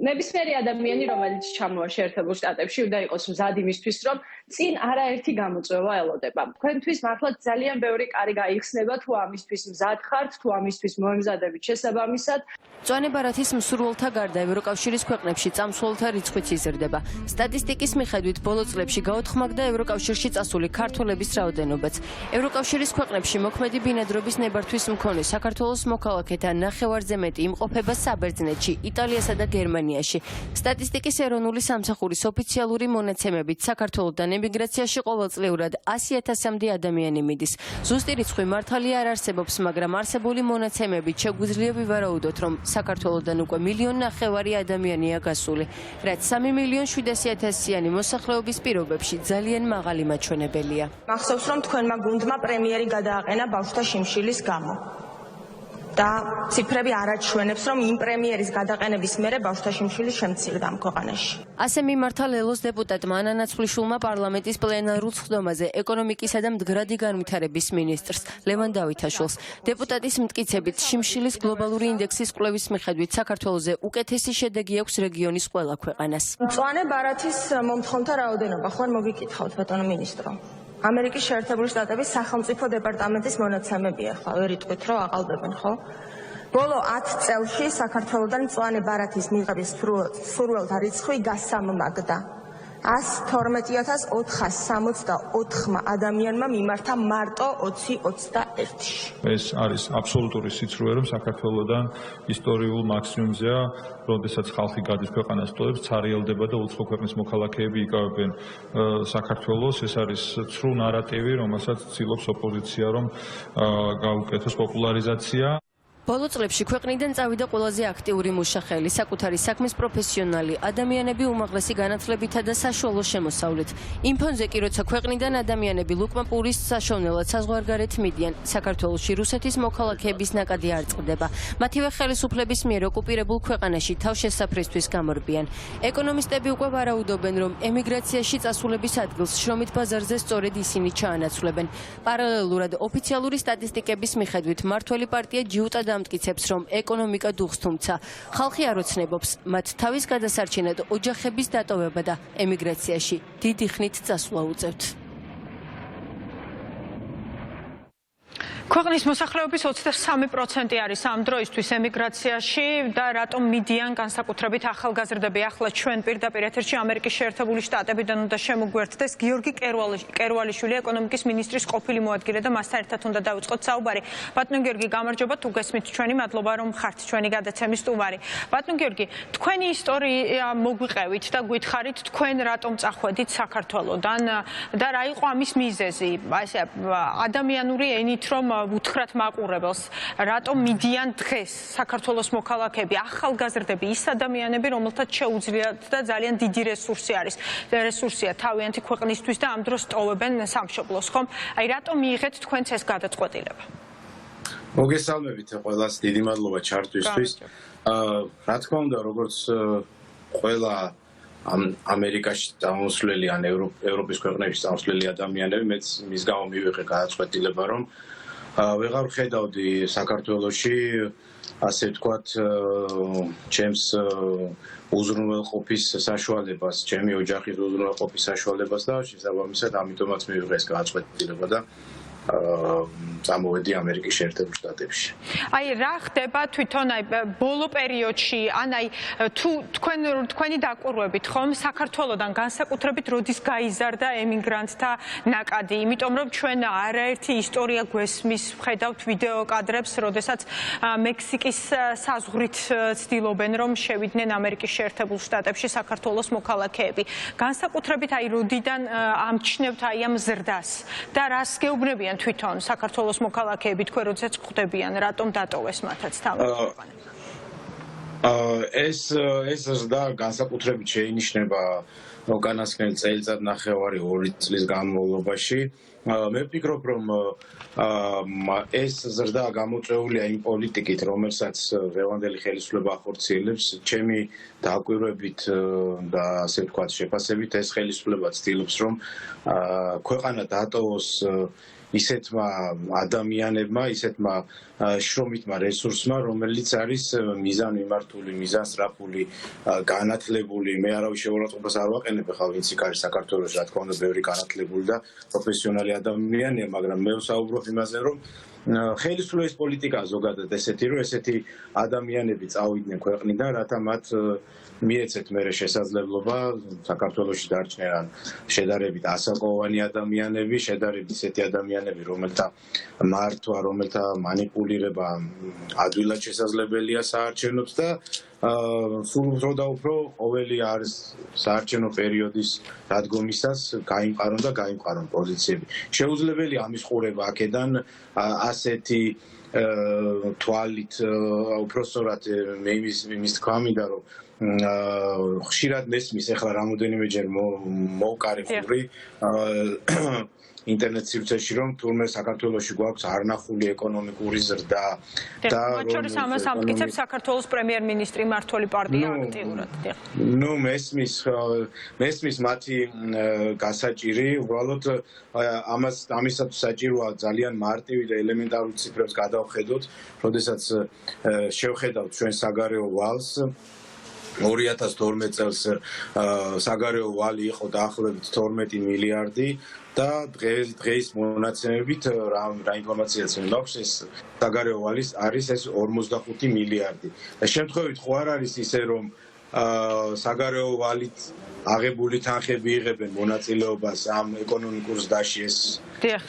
ნებისმიერი ადამიანი, რომელიც ჩამოვა შეერთებულ შტატებში, უნდა იყოს მზად იმისთვის, რომ წინ არაერთი გამოწვევა ელოდება. თქვენთვის მართლაც ძალიან ბევრი კარი გაიხსნება, თუ ამისთვის მზად ხართ, თუ ამისთვის მოემზადებით შესაბამისად. მწვანე ბარათის მსურველთა გარდა ევროკავშირის ქვეყნებში წამსვლელთა რიცხვიც იზრდება. სტატისტიკის მიხედვით ბოლო წლებში გაოთხმაგდა ევროკავშირში წასული ქართველების რაოდენობაც. ევროკავშირის ქვეყნებში მოქმედი ბინადრობის ნებართვის მქონე საქართველოს მოქალაქეთა ნახევარზე მეტი იმყოფება საბერძნეთში, იტალიასა და გერმანიაში. სტატისტიკის ეროვნული სამსახურის ოფიციალური მონაცემებით საქართველოსთან ემიგრაციაში ყოველწლიურად 100,000-მდე ადამიანი მიდის. ზუსტი რიცხვი მართალია არ არსებობს, მაგრამ არსებული მონაცემებით შეგვიძლია ვივარაუდოთ, რომ საქართველოსთან უკვე 1,5 მილიონი ადამიანია გასული, რაც 3,700,000-იანი მოსახლეობის პირობებში ძალიან მაღალი მაჩვენებელია. მახსოვს, რომ თქვენმა გუნდმა პრემიერი გადააყენა ბავშვთა შიმშილის გამო. და ციფრები არ აჩვენებს, რომ იმ პრემიერის გადაყენების მერე ბავშვთა შიმშილი შემცირდა ამ ქვეყანაში. ასე მიმართა ლელოს დეპუტატმა ანა ნაცვლიშვილმა პარლამენტის პლენარულ სხდომაზე ეკონომიკისა და მდგრადი განვითარების მინისტრს ლევან დავითაშვილს. დეპუტატის მტკიცებით, შიმშილის გლობალური ინდექსის კვლევის მიხედვით საქართველოზე უკეთესი შედეგი აქვს რეგიონის ყველა ქვეყანას. მწვანე ბარათის მომთხოვნთა რაოდენობა ხوار მოგიკითხავთ, ბატონო მინისტრო. ამერიკის შეერთებული შტატების სახელმწიფო დეპარტამენტის მონაცემებია, ხო, ვერ იტყვით, რომ აყალბებენ, ხო? ბოლო 10 წელში საქართველოსთან მწვანე ბარათის მიღების სურვილთა რიცხვი გასამმაგდა. 112,464 ადამიანმა მიმართა მარტო 2021-ში. ეს არის აბსოლუტური სიცრუე, რომ საქართველოსთან ისტორიულ მაქსიმუმზეა, როდესაც ხალხი გადის ქვეყანას ტოვებს, ცარიელდება და უცხო ქვეყნის მოქალაქეები იკავებენ საქართველოს. ეს არის ცრუ ნარატივი, რომელსაც ცდილობს ოპოზიცია, რომ გაუკეთოს პოპულარიზაცია. ბოლო წლებში ქვეყნიდან წავიდა ყველაზე აქტიური მუშახელი, საკუთარი საქმის პროფესიონალი, ადამიანები უმაღლესი განათლებითა და საშუალო შემოსავლით. იმ ფონზე კი როცა ქვეყნიდან ადამიანები ლუკმაპურის საშოვნელად საზღვარგარეთ მიდიან, საქართველოში რუსეთის მოქალაქეების ნაკადი არ წყდება. მათივე ხელისუფლების მიერ ოკუპირებულ ქვეყანაში თავშესაფრისთვის გამორბიან. ეკონომისტები უკვე ვარაუდობენ, რომ ემიგრაციაში წასულების ადგილს შრომით ბაზარზე სწორედ ისინი ჩაანაცვლებენ. პარალელურად ოფიციალური სტატისტიკების მიხედვით მმართველი პარტია ჯიუტა დამტკიცებს, რომ ეკონომიკა დუხს, თუმცა ხალხი არ ოცნებობს მათ თავის გადასარჩენად ოჯახების დატოვება და ემიგრაციაში დიდი ხნით წასვლა უწევთ. ქვეყნის მოსახლეობის 23% არის ამ დროისთვის ემიგრაციაში და რატომ მიდიან განსაკუთრებით ახალგაზრდები. ახლა ჩვენ პირდაპირ ეთერში ამერიკის შეერთებული შტატებიდან უნდა შემოგვერთდეს გიორგი კერვალიშვილი, ეკონომიკის მინისტრის ყოფილი მოადგილე და მასთან ერთად უნდა დავიწყოთ საუბარი. ბატონო გიორგი, გამარჯობა, თუ გესმით ჩვენი, მადლობა რომ ხართ ჩვენი გადაცემის სტუმარი. ბატონო გიორგი, თქვენი ისტორია მოგვიყევით და გითხარით თქვენ რატომ წახვედით საქართველოსთან და რა იყო ამის მიზეზი? ასე ადამიანური ენით რომ უთხრათ მაყურებელს, რატომ მიდიან დღეს საქართველოს მოქალაქეები, ახალგაზრდები, ის ადამიანები, რომელთაც შეუძლიათ და ძალიან დიდი რესურსია თავიანთი ქვეყნისთვის და ამ დროს ტოვებენ სამშობლოს, ხომ? აი რატომ მიიღეთ თქვენც ეს გადაწყვეტილება? მოგესალმებით ყველას, დიდი მადლობა ჩართვისთვის. რა თქმა უნდა, როგორც ყველა ამერიკაში წამოსვლელი ან ევროპის ქვეყნებში წამოსვლელი ადამიანები, მეც მის გამო მივიღე გადაწყვეტილება, რომ ვეღარ ვხედავდი საქართველოში, ასე ვთქვათ, ჩემს უზრუნველყოფის საშუალებას, ჩემი ოჯახის უზრუნველყოფის საშუალებას და შესაბამისად ამიტომაც მივიღე ეს გადაწყვეტილება და წამოვედი ამერიკის შეერთებულ შტატებში. აი რა ხდება თვითონ აი ბოლო პერიოდში, ან აი თუ თქვენი დაკვირვებით ხომ საქართველოსთან განსაკუთრებით როდის გაიზარდა ემიგრანტთა ნაკადი, იმიტომ რომ ჩვენ არაერთი ისტორია გვესმის, ვხედავთ ვიდეო კადრებს, როდესაც მექსიკის საზღვრით ცდილობენ რომ შევიდნენ ამერიკის შეერთებულ შტატებში საქართველოს მოქალაქეები. განსაკუთრებით აი როდიდან ამჩნევთ აი ამ ზრდას და რას გეუბნებიან თვითონ საქართველოს მოქალაქეები, თქვენ როდესაც ხვდებიან, რატომ დატოვეს მათაც თავი? ეს ზრდა განსაკუთრებით შეინიშნება უკანასკნელ წელიწადნახევარი 2 წლის განმავლობაში. მე ვფიქრობ, რომ ეს ზრდა გამოწვეულია იმ პოლიტიკით, რომელსაც დღევანდელი ხელისუფლება ახორციელებს. ჩემი დაკვირვებით და ასე ვთქვათ, შეფასებით ეს ხელისუფლება ცდილობს, რომ ქვეყანა დატოვოს ისეთმა ადამიანებმა, ისეთმა შრომითმა რესურსმა, რომელიც არის მიზანმიმართული, მიზანსწრაფული, განათლებული. მე არავის შეურაცხყოფას არ ვაყენებ, ხა ვინც იქ არის საქართველოში, რა თქმა უნდა, ბევრი განათლებული და პროფესიონალი ადამიანია, მაგრამ მე ვსაუბრობ იმაზე, რომ ხელისუფლების პოლიტიკა ზოგადად ესეთი, რომ ესეთი ადამიანები წავიდნენ ქვეყნიდან, რათა მათ მიეცეთ მერე შესაძლებლობა საქართველოში დარჩნენ შედარებით ასაკოვანი ადამიანები, შედარებით ისეთი ადამიანები, რომელთა მართვა, რომელთა манипуლირება ადვილად შესაძლებელია საარჩევნოებს და სულ უფრო და უფრო ყოველი არის საარჩევნო პერიოდის დადგომისას გაიმყარონ და გაიმყარონ პოზიციები. შეუძლებელი ამის ყურება აქედან ასეთი თვალით უпроსორად მე იმის თქვა მინდა რომ ხშირად მესმის ახლა რამოდენიმეჯერ მოვკარი ხური ინტერნეტ სივრცეში რომ თურმე საქართველოში გვაქვს არნახული ეკონომიკური ზრდა და მათ შორის ამას ამტკიცებს საქართველოს პრემიერ-მინისტრი მმართველი პარტია აქტიურად. ნუ მესმის მათი გასაჭირი, უბრალოდ ამისათვის საჭიროა ძალიან მარტივი და ელემენტარული ციფრებს გადავხედოთ, როდესაც შევხედავთ ჩვენ საგარეო ვალს 2012 წელს საგარეო ვალი იყო დაახლოებით 12 მილიარდი და დღეს მონაცემებით რა ინფორმაციაც მაქვს ეს საგარეო ვალის არის ეს 45 მილიარდი. და შემთხვევით ხო არ არის ისე რომ საგარეო ვალით აღებული თანხები იღებენ მონაწილეობას ამ ეკონომიკურ ზრდაში ეს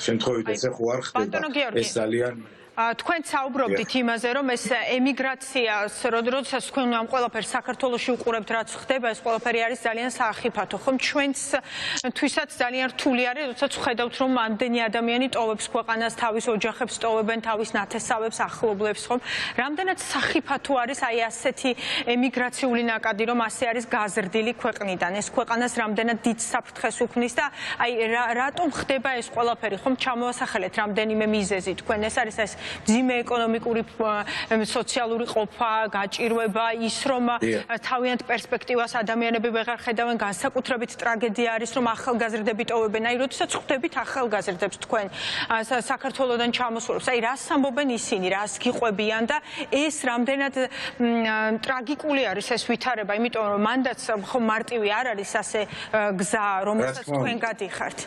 შემთხვევით ესე ხო არ ხდება ეს ძალიან თქვენ საუბრობდით იმაზე, რომ ეს ემიგრაციას, როდესაც თქვენ ამ ყველაფერს საქართველოში უყურებთ, რაც ხდება, ეს ყველაფერი არის ძალიან საახიფათო, ხომ? ჩვენთვისაც ძალიან რთული არის, როდესაც ვხედავთ, რომ ამდენი ადამიანი ტოვებს ქვეყანას, თავის ოჯახებს ტოვებენ, თავის ნათესავებს, ახლობლებს, ხომ? რამდენად საახიფათო არის აი ასეთი ემიგრაციული ნაკადი, რომ ასე არის გაზრდილი ქვეყნიდან. ეს ქვეყანას რამდენად დიდ საფრთხეს უქმნის და აი რატომ ხდება ეს ყველაფერი, ხომ? ჩამოასახელეთ რამდენიმე მიზეზი თქვენ, ეს არის ეს ძიმე ეკონომიკური სოციალური ყოფა, გაჭირვება, ის რომ თავიანთ პერსპექტივას ადამიანები ვეღარ ხედავენ, განსაკუთრებით ტრაგედია არის რომ ახალგაზრდები ტოვებენ. აი როდესაც ხვდებით ახალგაზრდებს თქვენ საქართველოდან ჩამოსულებს, აი რას ამბობენ ისინი, რას გიყვებიან და ეს რამდენად ტრაგიკული არის ეს ვითარება, იმიტომ რომ მანდაც ხომ მარტივი არ არის ასე გზა, რომელსაც თქვენ გადიხართ.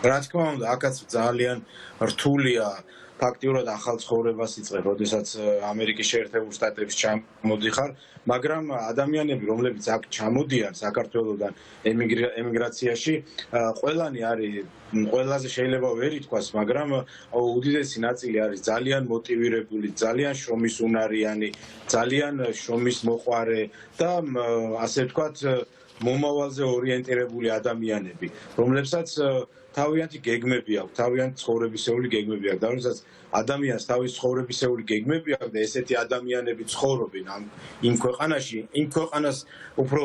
რა თქმა უნდა, აქაც ძალიან რთულია ფაქტიურად ახალ ცხოვრებას იწყებ, როდესაც ამერიკის შეერთებულ შტატებში ჩამოდიხარ, მაგრამ ადამიანები, რომლებიც აქ ჩამოდიან საქართველოდან ემიგრაციაში, ყველანი არის ყველაზე შეიძლება ვერ ითქვას, მაგრამ უდიდესი ნაწილი არის ძალიან მოტივირებული, ძალიან შრომისუნარიანი, ძალიან შრომის მოყვარე და ასე ვთქვათ, მომავალზე ორიენტირებული ადამიანები, რომლებსაც თავიანთი გეგმები აქვს, თავიანთი ცხოვრებისეული გეგმები აქვს. და როდესაც ადამიანს თავის ცხოვრებისეული გეგმები აქვს და ესეთი ადამიანები ცხოვრობენ იმ ქვეყანაში, იმ ქვეყანას უფრო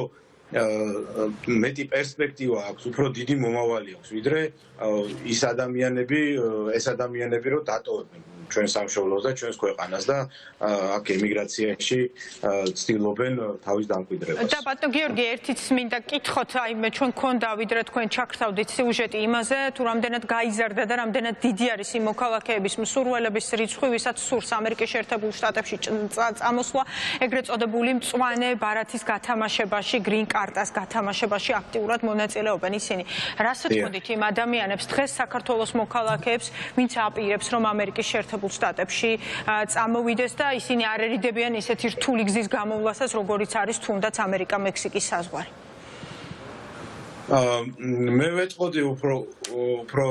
მეტი პერსპექტივა აქვს, უფრო დიდი მომავალი აქვს, ვიდრე ეს ადამიანები რომ დატოვებენ ჩვენ სამშობლოს და ჩვენს ქვეყანას და აქ ემიგრაციაში ცდილობენ თავის დამკვიდრებას. და ბატონო გიორგი, ერთიც მინდა კითხოთ, აი მე ჩვენ გქონდა ვიდრე თქვენ ჩაგრთავდით სიუჟეტი იმაზე, თუ რამდენად გაიზარდა და რამდენად დიდი არის იმ მოქალაქეების მსურველების რიცხვი, ვისაც სურს ამერიკის შეერთებულ შტატებში წამოსვლა, ეგრეთ წოდებული მწვანე ბარათის გათამაშებაში, გრინ კარტას გათამაშებაში აქტიურად მონაწილეობენ ისინი. რას ეთქოდით იმ ადამიანებს დღეს საქართველოს მოქალაქეებს, ვინც აპირებს რომ ამერიკის შეერთებულ შტატებში წამოვიდეს და ისინი არ ერიდებიან ისეთი რთული გზის გამოვლასაც, როგორიც არის თუნდაც ამერიკა-მექსიკის საზღვარი. მე ვეთყოდი უფრო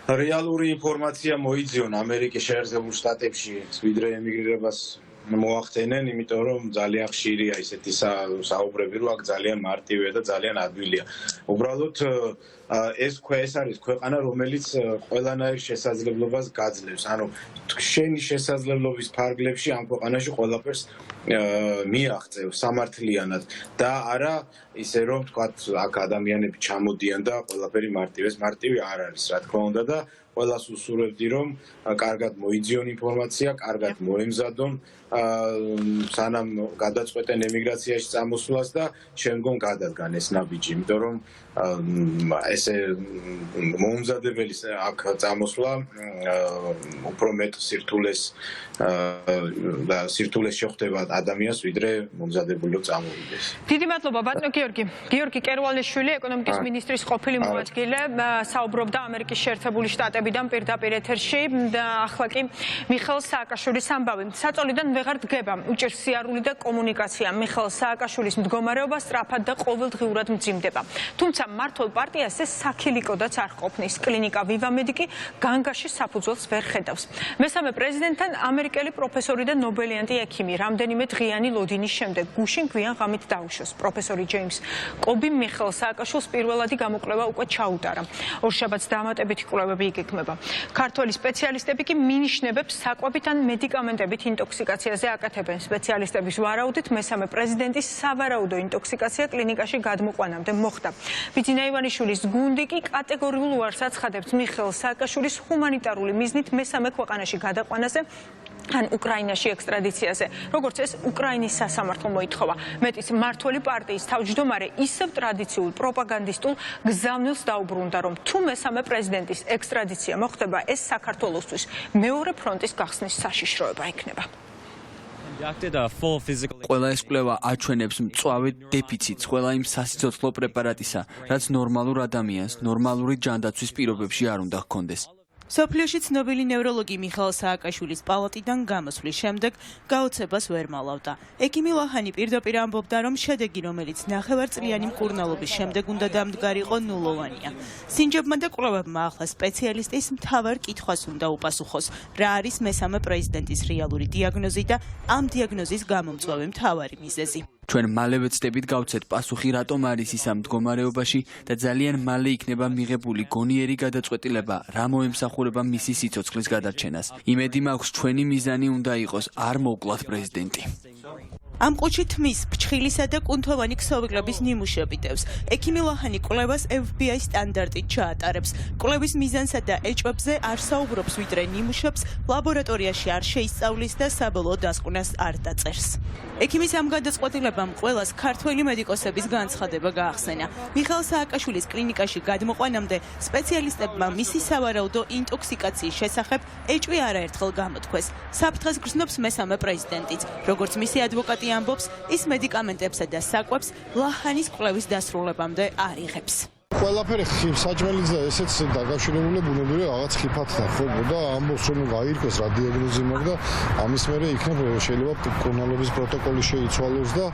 რეალური ინფორმაცია მოიძიონ ამერიკის შეერთებულ შტატებში, ვიდრე ემიგრირებას მოახდენენ, იმიტომ რომ ძალიან ხშირია ისეთი საუბრები, რომ აქ ძალიან მარტივია და ძალიან ადვილია. უბრალოდ ეს არის ქვეყანა, რომელიც ყველანაირ შესაძლებლობას გაძლევს. ანუ შენი შესაძლებლობის ფარგლებში ამ ქვეყანაში ყველაფერს მიაღწევ სამართლიანად და არა ისე რომ თქვათ აქ ადამიანები ჩამოდიან და ყველაფერი მარტივი არ არის, რა თქმა უნდა და ყველას უსურვებდი რომ კარგად მოიძიონ ინფორმაცია, კარგად მოემზადონ სანამ გადაწყვეტენ ემიგრაციაში წამოსვლას და შემდგომ გადადგან ეს ნაბიჯი, იმიტომ რომ ესე მომზადებელი აქ წამოსვლა უფრო მეტ სირთულეს და სირთულეს შეხვდება ადამიანს ვიდრე მომზადებული რომ წამოვიდეს. დიდი მადლობა ბატონო გიორგი კერვალეშვილი, ეკონომიკის მინისტრის ყოფილი მოადგილე, საუბრობდა ამერიკის შეერთებული შტატებიდან პირდაპირ ეთერში და ახლა კი მიხეილ სააკაშვილის ამბავი. საწოლიდან ვეღარ დგება უჭირს სიარული და კომუნიკაცია. მიხეილ სააკაშვილის მდგომარეობა სწრაფად და ყოველდღიურად მძიმდება. თუმცა მართლ პარტიას ეს საქილიკოდაც არ ყოფნის. კლინიკა ვივამედი კი განგაში საფუძველს ვერ ხედავს. მესამე პრეზიდენტთან ამერიკელი პროფესორი და ნობელიანტი ექიმი რამდენიმე დღიანი ლოდინის შემდეგ გუშინ გვიან ღამით დაუშვეს. პროფესორი ჯეიმს კობიმ მიხეილ სააკაშვილს პირველადი გამოკვლევა უკვე ჩაუტარა. ორშაბათს დამატებითი კვლევები იგეგმება. ქართველი სპეციალისტები კი მინიშნებებს საკვებით ან მედიკამენტებით ინტოქსიკაციაზე აკეთებენ. სპეციალისტების ვარაუდით მესამე პრეზიდენტის სავარაუდო ინტოქსიკაცია კლინიკაში გადმოყვანამდე მოხდა. ბიძინა ივანიშვილის გუნდი კი კატეგორიულ უარს აცხადებს მიხეილ სააკაშვილის ჰუმანიტარული მიზნით მესამე ქვეყანაში გადაყვანაზე ან უკრაინაში ექსტრადიციაზე, როგორც ეს უკრაინის სასამართლო მოითხოვა. მეტის მმართველი პარტიის თავმჯდომარე ისევ ტრადიციულ პროპაგანდისტულ გზავნილს დაუბრუნდა, რომ თუ მესამე პრეზიდენტის ექსტრადიცია მოხდება, ეს საქართველოსთვის მეორე ფრონტის გახსნის საშიშროება იქნება. ყველა ეს კვლევა აჩვენებს მწვავე დეფიციტს ყველა იმ სასიცოცხლო პრეპარატისა, რაც ნორმალურ ადამიანს ნორმალური ჯანდაცვის პირობებში არ უნდა ჰქონდეს. სოფლიოში ცნობილი ნევროლოგი მიხეილ სააკაშვილის პალატიდან გამოსვლის შემდეგ გაოცებას ვერ მალავდა. ექიმი ლაჰანი პირდაპირ ამბობდა, რომ შედეგი, რომელიც ნახევარწლიანი მკურნალობის შემდეგ უნდა დამდგარიყო, ნულოვანია. სინჯებმა და კვლევებმა ახლა სპეციალისტის მთავარ კითხვას უნდა უპასუხოს, რა არის მესამე პრეზიდენტის რეალური დიაგნოზი და ამ დიაგნოზის გამომწვევი მთავარი მიზეზი. ჩვენ მალევე ვცდებით გავცეთ პასუხი, რატომ არის ის ამ მდგომარეობაში და ძალიან მალე იქნება მიღებული გონიერი გადაწყვეტილება, რა მოემსახურება მისი სიცოცხლის გადარჩენას. იმედი მაქვს, ჩვენი მიზანი უნდა იყოს არ მოვკლათ პრეზიდენტი. ამ ყუთში თმის, ფრჩხილისა და კუნთოვანი ქსოვილების ნიმუშები დევს. ექიმი ლაჰანი კვლევას FBI სტანდარტით ჩაატარებს. კვლევის მიზანსა და ეჭვებზე არ საუბრობს, ვიდრე ნიმუშებს ლაბორატორიაში არ შეისწავლის და საბოლოო დასკვნას არ დაწერს. ექიმის ამ გადაწყვეტილებამ ყველას ქართველი მედიკოსების განცხადება გაახსენა. მიხეილ სააკაშვილის კლინიკაში გადმოყვანამდე სპეციალისტებმა მისი სავარაუდო ინტოქსიკაციის შესახებ ეჭვი არაერთხელ გამოთქვეს. საფრთხეს გრძნობს მესამე პრეზიდენტიც, როგორც მისი ადვოკატი ამბობს, ის მედიკამენტებსა და საკვებს ლაჰანის კვლევის დასრულებამდე არ იღებს. ყველაფერი საჭმელიც და ესეც დაკავშირებული ბუნებრივია რაღაც ხიფათთან, ხო და ამბობს რომ გაირკვეს რა დიაგნოზი მაქვს და ამის მერე იქნებ შეიძლება კურნალობის პროტოკოლი შეიცვალოს და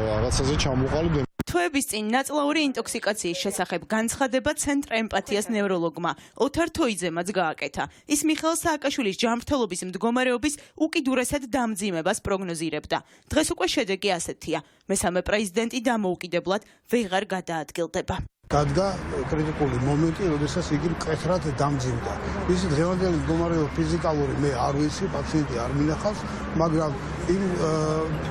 რაღაცაზე ჩამოყალიბდნენ. თვეების წინ ნაწლაური ინტოქსიკაციის შესახებ განცხადება ცენტრ ემპათიას ნევროლოგმა ოთარ თოიძემაც გააკეთა. ის მიხეილ სააკაშვილის ჯანმრთელობის მდგომარეობის უკიდურესად დამძიმებას პროგნოზირებდა. დღეს უკვე შედეგი ასეთია. მესამე პრეზიდენტი დამოუკიდებლად ვეღარ გადაადგილდება. Გადგა კრიტიკული მომენტი, როდესაც იგი მკეთრად დამძიმდა. მისი დღევანდელი მდგომარეობა ფიზიკალური მე არ ვიცი, პაციენტი არ მინახავს, მაგრამ იმ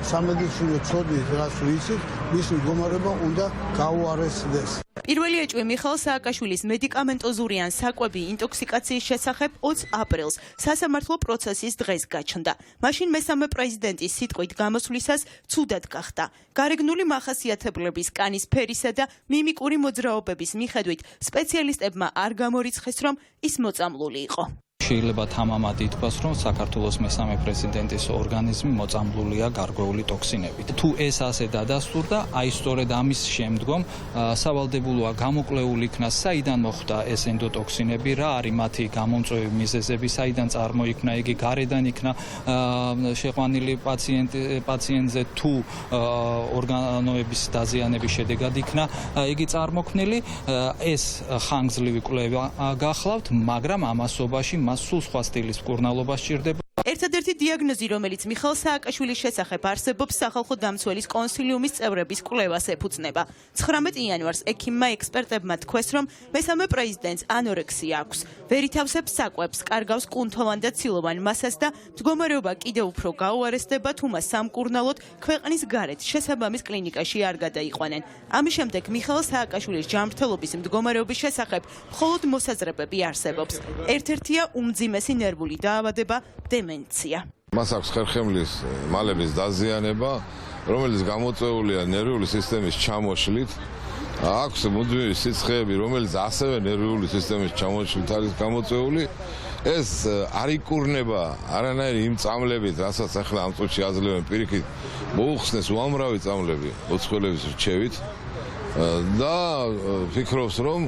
სამედიცინო ცოდნით, რაც ვიცით, მისი მდგომარეობა უნდა გაუარესდეს. პირველი ეჭვი მიხეილ სააკაშვილის მედიკამენტოზური ან საკვები ინტოქსიკაციის შესახებ 20 აპრილს სასამართლო პროცესის დღეს გაჩნდა. მაშინ მესამე პრეზიდენტის სიტყვით გამოსვლისას ცუდად გახდა. გარეგნული მახასიათებლების, კანის ფერისა და მიმიკური მოძრაობების მიხედვით სპეციალისტებმა არ გამორიცხეს, რომ ის მოწამლული იყო. შეიძლება თამამად ითქვას, რომ საქართველოს მესამე პრეზიდენტის ორგანიზმი მოწამლულია გარკვეული ტოქსინებით. თუ ეს ასე დადასტურდა, აი სწორედ ამის შემდგომ სავალდებულოა გამოკვლეული იქნა, საიდან მოხდა ეს ენდოტოქსინები, რა არის მათი გამომწვევი მიზეზები, საიდან წარმოიქმნა იგი, გარედან იქნა შეყვანილი პაციენტზე თუ ორგანოების დაზიანების შედეგად იქნა იგი წარმოქმნილი. ეს ხანგრძლივი კვლევა გახლავთ, მაგრამ ამასობაში მას სულ სხვა სტილის მკურნალობა სჭირდება. ერთადერთი დიაგნოზი, რომელიც მიხეილ სააკაშვილის შესახებ არსებობს, სახალხო დამცველის კონსილიუმის წევრების კვლევას ეფუძნება. 19 იანვარს ექიმმა ექსპერტებმა თქვეს, რომ მესამე პრეზიდენტს ანორექსია აქვს. ვერ ითავსებს საკვებს, კარგავს კუნთოვან და ცილოვან მასას და მდგომარეობა კიდევ უფრო გაუარესდება, თუ მას სამკურნალოდ ქვეყნის გარეთ შესაბამის კლინიკაში არ გადაიყვანენ. ამის შემდეგ მიხეილ სააკაშვილის ჯანმრთელობის მდგომარეობის შესახებ მხოლოდ მოსაზრებები არსებობს. ერთ-ერთია უმძიმესი ნერვული დაავადება დემენცია. მას აქვს ხერხემლის მალების დაზიანება, რომელიც გამოწვეულია ნერვული სისტემის ჩამოშლით. აქვს მუდმივი სიცხეები, რომელიც ასევე ნერვული სისტემის ჩამოშლით არის გამოწვეული. ეს არ იკურნება არანაირი იმ წამლებით, რასაც ახლა ამ წუთში აძლევენ პირიქით, მოუხსნეს უამრავი წამლები მოცხელების რჩევით და ფიქრობს, რომ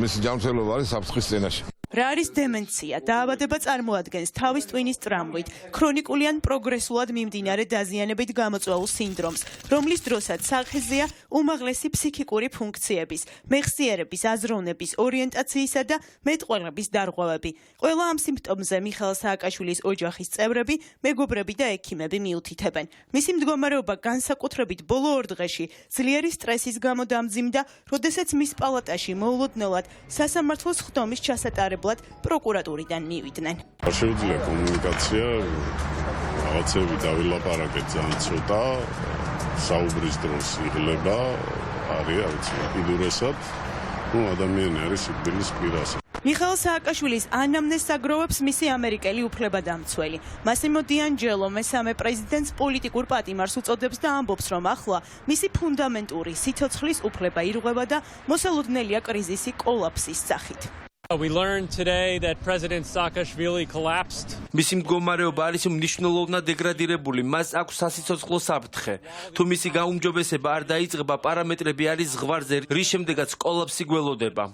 მისი ჯანმრთელობა არის საფრთხის წინაშე. რა არის დემენცია? დაავადება წარმოადგენს თავის ტვინის ტრამვით, ქრონიკული ან პროგრესულად მიმდინარე დაზიანებით გამოწვეულ სინდრომს, რომლის დროსაც სახეზეა უმაღლესი ფსიქიკური ფუნქციების, მეხსიერების, აზროვნების, ორიენტაციისა და მეტყველების დარღვევები. ყველა ამ სიმპტომზე მიხეილ სააკაშვილის ოჯახის წევრები, მეგობრები და ექიმები მიუთითებენ. მისი მდგომარეობა განსაკუთრებით ბოლო 2 დღეში ძლიერი სტრესის გამო დამძიმდა, როდესაც მის პალატაში მოულოდნელად სასამართლოს ხდომის ჩასატარებლად პროკურატურიდან მივიდნენ. არ შეუძლია კომუნიკაცია, რაღაცები დავილაპარაკეთ ძალიან ცოტა, საუბრის დროს იღლება, არის აუცილებლად, ადამიანი არის სიკვდილის პირას. მიხეილ სააკაშვილის ანამნეზს აგროვებს მისი ამერიკელი უფლებადამცველი. მასიმო დიანჯელო მესამე პრეზიდენტს პოლიტიკურ პატიმარს უწოდებს და ამბობს, რომ ახლა მისი ფუნდამენტური სიცოცხლის უფლება ირღვევა და მოსალოდნელია კრიზისი კოლაფსის სახით. We learned today that President Saakashvili collapsed. მისი მდგომარეობა არის მნიშვნელოვნად დეგრადირებული. მას აქვს სასიცოცხლო საფრთხე. თუ მისი გაუმჯობესება არ დაიწყება, პარამეტრები არის ზღვარზე, რის შემდეგაც კოლაფსი გველოდება.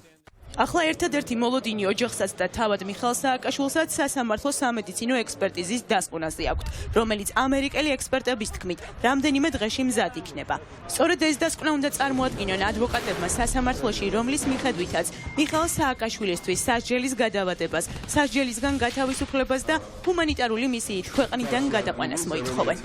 ახლა ერთადერთი მოლოდინი ოჯახსაც და თავად მიხეილ სააკაშვილსაც სასამართლო სამედიცინო ექსპერტიზის დასკვნაზე აქვთ, რომელიც ამერიკელი ექსპერტების თქმით, რამდენიმე დღეში მზად იქნება. სწორედ ეს დასკვნა უნდა წარმოადგინონ ადვოკატებმა სასამართლოში, რომლის მიხედვითაც მიხეილ სააკაშვილისთვის სასჯელის გადავადებას, სასჯელისგან გათავისუფლებას და ჰუმანიტარული მისიით ქვეყნიდან გადაყვანას მოითხოვენ.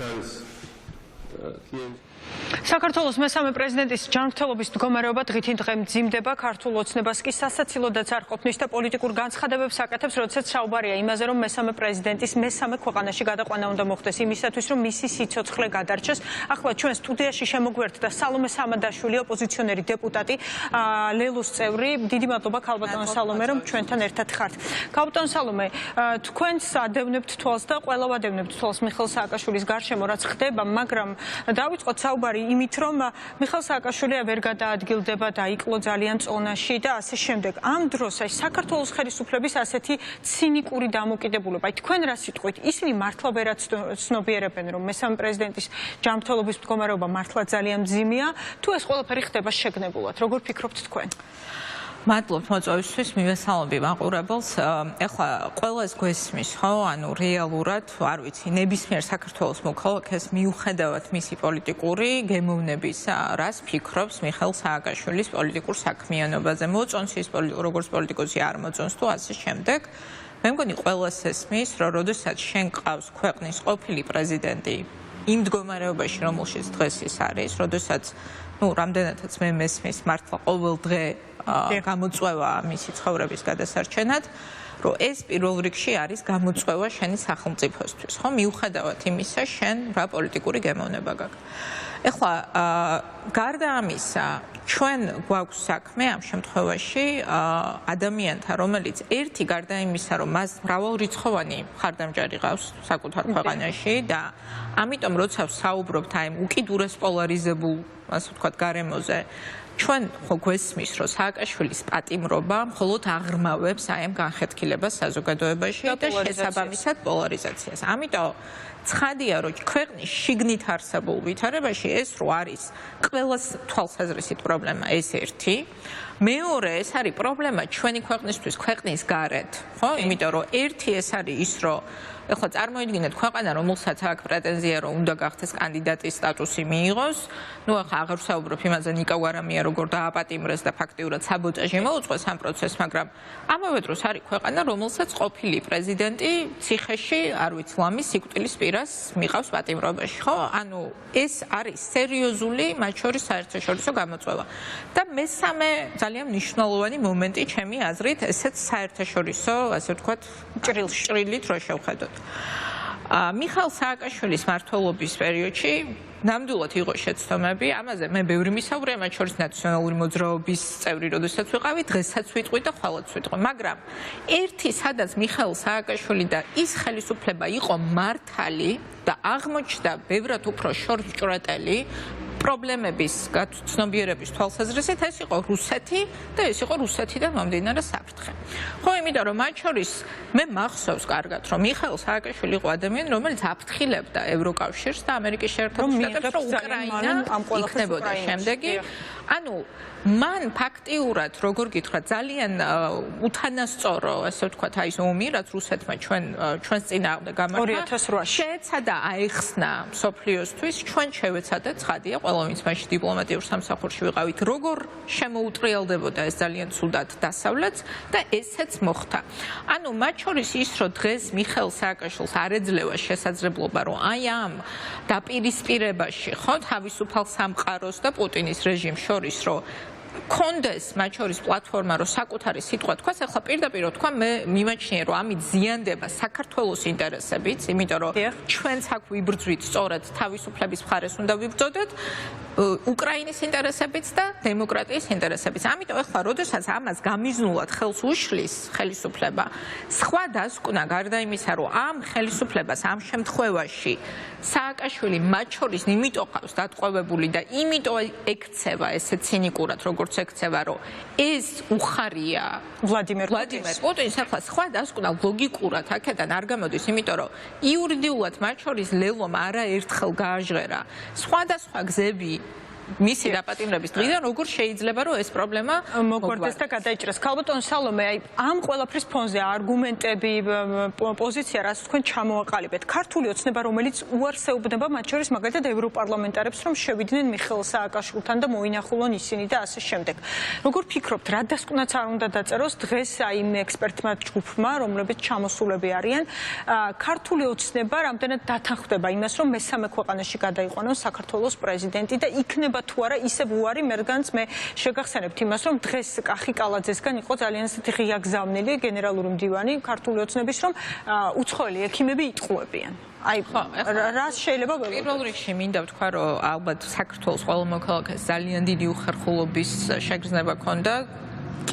საქართველოს მესამე პრეზიდენტის ჯანმრთელობის მდგომარეობა დღითი დღე მძიმდება, ქართულ ოცნებას კი სასაცილოდაც არ ყოფნის და პოლიტიკურ განცხადებებს აკეთებს, როდესაც საუბარია იმაზე, რომ მესამე პრეზიდენტის მესამე ქვეყანაში გადაყვანა უნდა მოხდეს იმისათვის, რომ მისი სიცოცხლე გადარჩეს. ახლა ჩვენ სტუდიაში შემოგვერთდა სალომე სამადაშვილი, ოპოზიციონერი დეპუტატი, ლელოს წევრი. დიდი მადლობა ქალბატონ სალომე, რომ ჩვენთან ერთად ხართ. ქალბატონ სალომე, თქვენს ადევნებთ თვალს და ყველა ვადევნებთ თვალს მიხეილ სააკაშვილის გარშემო, რაც ხდება, მაგრამ დავიწყოთ საუბარი იმით, რომ მიხეილ სააკაშვილი ვერ გადაადგილდება, დაიკლო ძალიან წონაში და ასე შემდეგ. ამ დროს აი საქართველოს ხელისუფლების ასეთი ცინიკური დამოკიდებულება. აი თქვენ რა სიტყვით, ისინი მართლა ვერაც ცნობიერებენ, რომ მესამე პრეზიდენტის ჯანმრთელობის მდგომარეობა მართლა ძალიან მძიმეა, თუ ეს ყველაფერი ხდება შეგნებულად. როგორ ფიქრობთ თქვენ? მადლობთ მოწვევისთვის, მივესალმები მაყურებელს. ეხლა ყველა ეს გვესმის, ხო, ანუ რეალურად, არ ვიცი, ნებისმიერ საქართველოს მოქალაქეს მიუხედავად მისი პოლიტიკური გემოვნების, რას ფიქრობს მიხეილ სააკაშვილის პოლიტიკურ საქმიანობაზე. მოწონს ის როგორც პოლიტიკოსი არ მოწონს თუ ასე შემდეგ. მე მგონი ყველას ესმის, რომ როდესაც შენ ყავს ქვეყნის ყოფილი პრეზიდენტი იმ მდგომარეობაში, რომელშიც დღეს ის არის, როდესაც რამდენადაც მე მესმის მართლა ყოველ დღე გამოწვევა მისი ცხოვრების გადასარჩენად, რომ ეს პირველ რიგში არის გამოწვევა შენი სახელმწიფოსთვის, ხო, მიუხედავად იმისა, შენ რა პოლიტიკური გემოვნება გაქვს. ეხლა გარდა ამისა, ჩვენ გვაქვს საქმე ამ შემთხვევაში ადამიანთან, რომელიც ერთი გარდა იმისა, რომ მას მრავალრიცხოვანი მხარდამჭერი ყავს საკუთარ ქვეყანაში და ამიტომ როცა ვსაუბრობთ აი უკიდურეს პოლარიზებულ, ასე ვთქვათ, გარემოზე, ჩვენ ხო გვესმის, რომ სააკაშვილის პატიმრობა მხოლოდ აღრმავებს აი ამ განხეთქილებას საზოგადოებაში და შესაბამისად პოლარიზაციას. ამიტომ ცხადია, რომ ქვეყნის შიგნით არსებულ ვითარებაში ეს რო არის ყველას თვალსაზრისით პრობლემა, ეს ერთი. მეორე, ეს არის პრობლემა ჩვენი ქვეყნისთვის, ქვეყნის გარეთ, ხო? იმიტომ რომ ერთი ეს არის ის, რომ ეხლა წარმოიდგინეთ ქვეყანა, რომელსაც აქვს პრეტენზია, რომ უნდა გახდეს კანდიდატის სტატუსი მიიღოს. ნუ ახლა აღარ ვსაუბრობ იმაზე, ნიკა ვარამია როგორ დააპატიმრეს და ფაქტიურად საბოტაჟი მოუწყვეს ამ პროცესს, მაგრამ ამავე დროს არის ქვეყანა, რომელსაც ყოფილი პრეზიდენტი ციხეში, არ ვიცი, ლამის სიკვდილის პირას მიყავს პატიმრობაში, ხო? ანუ ეს არის სერიოზული, მათ შორის საერთაშორისო გამოწვევა. და მესამე ძალიან მნიშვნელოვანი მომენტი ჩემი აზრით, ესეც საერთაშორისო, ასე ვთქვათ, ჭრილით რო შევხედოთ. მიხაილ სააკაშვილის მმართველობის პერიოდში ნამდვილად იყო შეცდომები, ამაზე მე ბევრი მისაუბრია, მათ შორის ნაციონალური მოძრაობის წევრი, როდესაც ვიყავი, დღესაც ვიტყვი და ხვალაც ვიტყვი, მაგრამ ერთი სადაც მიხაილ სააკაშვილი და ის ხელისუფლება იყო მართალი და აღმოჩნდა ბევრად უფრო შორჭრეტელი პრობლემების გაცნობიერების თვალსაზრისით, ეს იყო რუსეთი და ეს იყო რუსეთიდან მომდინარე საფრთხე. ხო, იმიტომ რომ მათ შორის მე მახსოვს კარგად, რომ მიხაილ სააკაშვილი იყო ადამიანი, რომელიც აფრთხილებდა ევროკავშირს და ამერიკის შეერთებულ შტატებს, რომ უკრაინა იქნებოდა შემდეგი. ანუ მან ფაქტიურად, როგორ გითხრათ, ძალიან უთანასწორო, ასე ვთქვათ, აი ეს ომი, რაც რუსეთმა ჩვენს წინააღმდეგ გამართა, შეეცადა აეხსნა მსოფლიოსთვის, ჩვენ შევეცადეთ, ცხადია, ყველა ვინც მაშინ დიპლომატიურ სამსახურში ვიყავით, როგორ შემოუტრიალდებოდა ეს ძალიან ცუდად დასავლეთს და ესეც მოხდა. ანუ მათ შორის ის, რომ დღეს მიხაილ სააკაშვილს არ ეძლევა შესაძლებლობა, რომ აი ამ დაპირისპირებაში, ხო, თავისუფალ სამყაროს და პუტინის რეჟიმს შორის, რომ კონდეს მათ შორის პლატფორმა, რომ საკუთარი სიტყვა თქვას, ახლა პირდაპირ თქვა, მე მიმაჩნია, რომ ამით ზიანდება საქართველოს ინტერესებიც, იმიტომ რომ ჩვენც აქ ვიბრძვით სწორედ თავისუფლების მხარეს უნდა ვიბრძოდეთ, უკრაინის ინტერესებიც და დემოკრატიის ინტერესებიც. ამიტომ ახლა, როდესაც ამას გამიზნულად ხელს უშლის ხელისუფლება, სხვა დასკვნა გარდა იმისა, რომ ამ ხელისუფლებას ამ შემთხვევაში სააკაშვილი მათ შორის იმიტომ ყავს დატყვევებული და იმიტომ ექცევა ესე ცინიკურად, როგორც ექცევა, რომ ეს უხარია ვლადიმერ პუტინს. ახლა სხვა დასკვნა ლოგიკურად აქედან არ გამოდის, იმიტომ რომ იურიდიულად მათ შორის ლელომ არაერთხელ გააჟღერა სხვადასხვა გზები მისი დაპატიმრების დღიდან როგორ შეიძლება რომ ეს პრობლემა მოგვარდეს და გადაიჭრას. ქალბატონ სალომე, აი ამ ყველაფრის ფონზე არგუმენტები, პოზიცია, რაც თქვენ ჩამოაყალიბეთ, ქართული ოცნება, რომელიც უარსეუბნება მათ შორის მაგალითად ევროპარლამენტარებს, რომ შევიდნენ მიხაილ სააკაშვილთან და მოინახულონ ისინი და ასე შემდეგ. როგორ ფიქრობთ, რა დასკვნაც არ უნდა დაწეროს დღეს აი იმ ექსპერტმა ჯგუფმა, რომლებიც ჩამოსულები არიან, ქართული ოცნება რამდენად დათანხმდება იმას, რომ მესამე ქვეყანაში გადაიყვანოს საქართველოს პრეზიდენტი და იქნება თუ არა ისევ უარი მერგანს მე შეგახსენებთ იმას, რომ დღეს კახი კალაძესგან იყო ძალიან ისეთი ღია გზავნილი გენერალური მდივანი ქართული ოცნების, რომ უცხოელი ექიმები იტყუებიან. აი რა შეიძლება პირველ რიგში მინდა ვთქვა, რომ ალბათ საქართველოს ყველა მოქალაქეს ძალიან დიდი უხერხულობის შეგრძნება ჰქონდა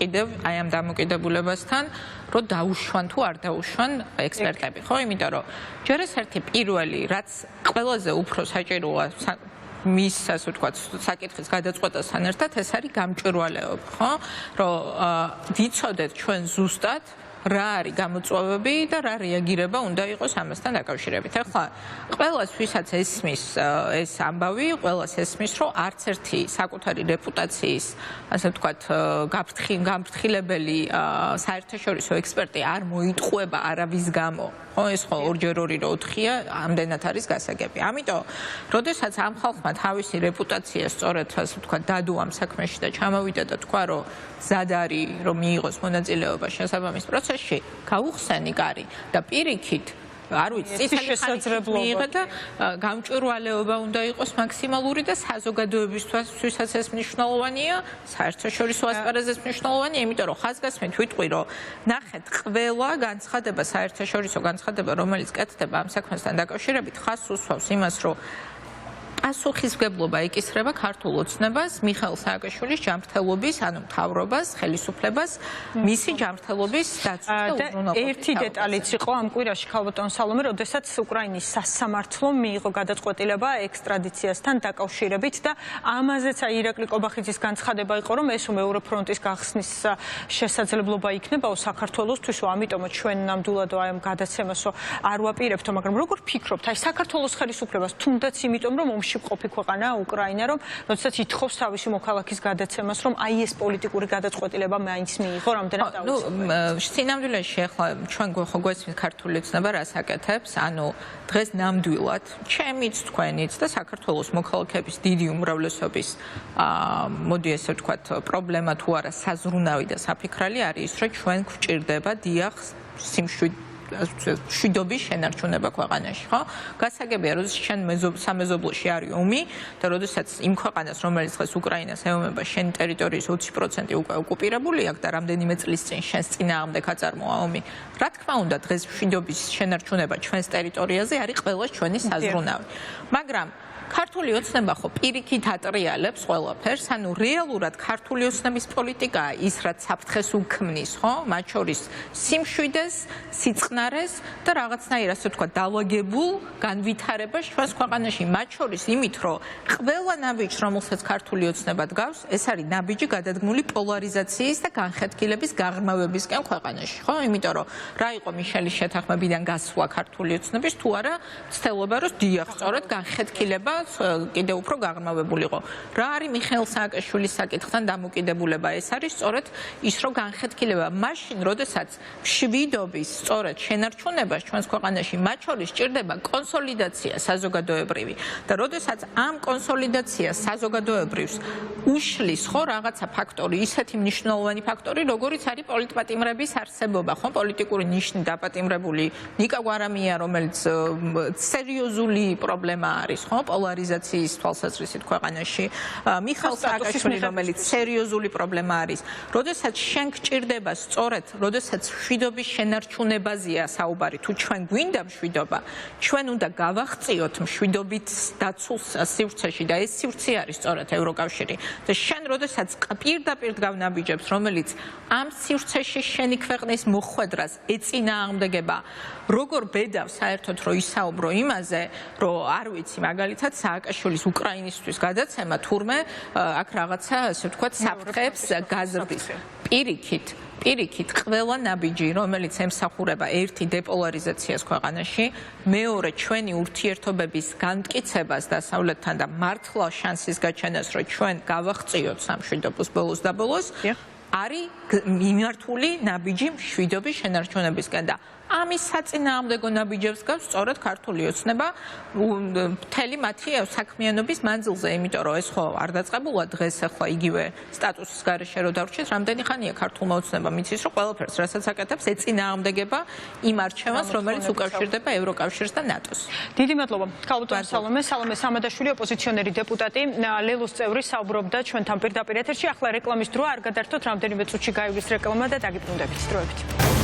კიდევ აი ამ დამოკიდებულებასთან, რომ დაუშვან თუ არ დაუშვან ექსპერტები, ხო? იმიტომ რომ ჯერ ეს ერთი პირველი, რაც ყველაზე უფრო საჭიროა მის ასე ვთქვათ საკითხის გადაწყვეტასთან ერთად ეს არის გამჭვირვალეობა, ხო? რომ ვიცოდეთ ჩვენ ზუსტად რა არის გამოწვევები და რა რეაგირება უნდა იყოს ამასთან დაკავშირებით. ახლა ყველას ვისაც ესმის ეს ამბავი, ყველას ესმის, რომ არც ერთი საკუთარი რეპუტაციის, ასე ვთქვათ, გაფრთხილებელი საერთაშორისო ექსპერტი არ მოიტყუება არავის გამო. ხო, ეს ხო 2-2 რო 4-ია, ამდენად არის გასაგები. ამიტომ, როდესაც ამ ხალხმა თავისი რეპუტაცია სწორედ, ასე ვთქვათ, დადო ამ საქმეში და ჩამოვიდა და თქვა, რომ მზად არის, რომ მიიღოს მონაწილეობა შესაბამის პროცესში, გაუხსენი კარი და პირიქით არ ვიცი, წითელი შესაძლებლობა მიიღო და გამჭვირვალეობა უნდა იყოს მაქსიმალური და საზოგადოებისთვისაც ეს მნიშვნელოვანია, საერთაშორისო ასპარეზზეც მნიშვნელოვანია, იმიტომ რომ ხაზგასმით ვიტყვი, რომ ნახეთ, ყველა განცხადება, საერთაშორისო განცხადება, რომელიც კეთდება ამ საქმესთან დაკავშირებით, ხაზს უსვავს იმას, რომ პასუხისმგებლობა ეკისრება ქართულ ოცნებას, მიხეილ სააკაშვილის ჯანმრთელობის, ანუ მთავრობას, ხელისუფლებას, მისი ჯანმრთელობის დაცვის და უზრუნველყოფის. ერთი დეტალიც იყო ამ კვირაში ქალბატონ სალომე, როდესაც უკრაინის სასამართლომ მიიღო გადაწყვეტილება ექსტრადიციასთან დაკავშირებით და ამაზეც ირაკლი კობახიძის განცხადება იყო, რომ ეს მეორე ფრონტის გახსნის შესაძლებლობა იქნებაო საქართველოსთვის, ამიტომაც ჩვენ ნამდვილად აი ამ გადაცემასო არ ვაპირებთო, მაგრამ როგორ ფიქრობთ, აი საქართველოს ხელისუფლებას თუნდაც იმიტომ რომ ომში მყოფი ქვეყანაა უკრაინა, რომ როდესაც ითხოვს თავისი მოქალაქის გადაცემას, რომ აი ეს პოლიტიკური გადაწყვეტილება მაინც მიიღო, რამდენად დაუცილებელი. სინამდვილეში ახლა ჩვენ ხო გვესმის ქართული ოცნება რას აკეთებს, ანუ დღეს ნამდვილად ჩემიც თქვენიც და საქართველოს მოქალაქეების დიდი უმრავლესობის მოდი ესე ვთქვათ პრობლემა თუ არა საზრუნავი და საფიქრალი არის ის, რომ ჩვენ გვჭირდება დიახ მშვიდობის შენარჩუნება ქვეყანაში, ხო? გასაგებია, როდესაც შენ სამეზობლოში არის ომი და როდესაც იმ ქვეყანას, რომელიც დღეს უკრაინას ეომება, შენ ტერიტორიის 20% უკვე ოკუპირებული აქვს და რამდენიმე წლის წინ შენს წინააღმდეგ აწარმოა ომი. რა თქმა უნდა, დღეს მშვიდობის შენარჩუნება ჩვენს ტერიტორიაზე არის ყველა ჩვენი საზრუნავი. მაგრამ ქართული ოცნება ხო პირიქით ატრიალებს ყველაფერს, ანუ რეალურად ქართული ოცნების პოლიტიკაა ის, რაც საფრთხეს უქმნის, ხო? მათ შორის სიმშვიდეს, სიწყნარეს და რაღაცნაირად ასე ვთქვათ, დაალაგებულ განვითარებას ჩვენს ქვეყანაში, მათ შორის იმით, რომ ყველა ნაბიჯს, რომელსაც ქართული ოცნება დგავს, ეს არის ნაბიჯი გადადგმული პოლარიზაციის და განხეთქილების გაღრმავებისკენ ქვეყანაში, ხო? იმიტომ რომ რა იყო მიშელის შეთანხმებიდან გასვლა ქართული ოცნების, თუ არა ცდილობა, რომ დიახ, სწორედ განხეთქილება კიდევ უფრო გაღრმავებულიყო. რა არის მიხეილ სააკაშვილის საკითხთან დამოკიდებულება? ეს არის სწორედ ის, რომ განხეთქილება მაშინ, როდესაც მშვიდობის სწორედ შენარჩუნებას ჩვენს ქვეყანაში მათ შორის ჭირდება კონსოლიდაცია საზოგადოებრივი და როდესაც ამ კონსოლიდაციას საზოგადოებრივს უშლის ხო რაღაცა ფაქტორი, ისეთი მნიშვნელოვანი ფაქტორი, როგორიც არის პოლიტპატიმრების არსებობა, ხო, პოლიტიკური ნიშნი დაპატიმრებული ნიკა გვარამია, რომელიც სერიოზული პრობლემა არის, ხო, პოლარიზაციის თვალსაზრისით ქვეყანაში, მიხეილ სააკაშვილი, რომელიც სერიოზული პრობლემა არის. როდესაც შენ გჭირდება სწორედ, როდესაც მშვიდობის შენარჩუნებაზეა საუბარი, თუ ჩვენ გვინდა მშვიდობა, ჩვენ უნდა გავაღწიოთ მშვიდობით დაცულ სივრცეში და ეს სივრცე არის სწორედ ევროკავშირი. და შენ როდესაც პირდაპირ დგავნაბიჯებს, რომელიც ამ სივრცეში შენი ქვეყნის მოხვედრას ეწინააღმდეგება, როგორ ბედავს საერთოდ რომ ისაუბრო იმაზე, რომ არ ვიცი, მაგალითად სააკაშვილის უკრაინისთვის გადაცემა თურმე აქ რაღაცა, ასე ვთქვათ, საფრთხეებს გაზრდის. პირიქით ყველა ნაბიჯი, რომელიც ემსახურება ერთი დეპოლარიზაციას ქვეყანაში, მეორე ჩვენი ურთიერთობების განმტკიცებას დასავლეთთან და მართლა შანსის გაჩენას, რომ ჩვენ გავაღწიოთ სამშვიდობოს ბოლოს და ბოლოს, არის მიმართული ნაბიჯი მშვიდობის შენარჩუნებისკენ და ამის საწინააღმდეგო ნაბიჯებს გავს სწორედ ქართული ოცნება მთელი მათი საქმიანობის მანძილზე, იმიტომ რომ ეს ხო არ დაწყებულა დღეს, ახლა იგივე სტატუსის გარეშე რო დავრჩეთ, რამდენი ხანია ქართულმა ოცნებამ იცის, რომ ყველაფერს რასაც აკეთებს, ეწინააღმდეგება იმ არჩევანს, რომელიც უკავშირდება ევროკავშირს და ნატოს. დიდი მადლობა. ქალბატონ სალომე სამადაშვილი, ოპოზიციონერი დეპუტატი, ლელოს წევრი, საუბრობდა ჩვენთან პირდაპირ ეთერში. ახლა რეკლამის დროა, არ გადართოთ, რამდენიმე წუთში გაივლის რეკლამა და დაგიბრუნდებით დროებით.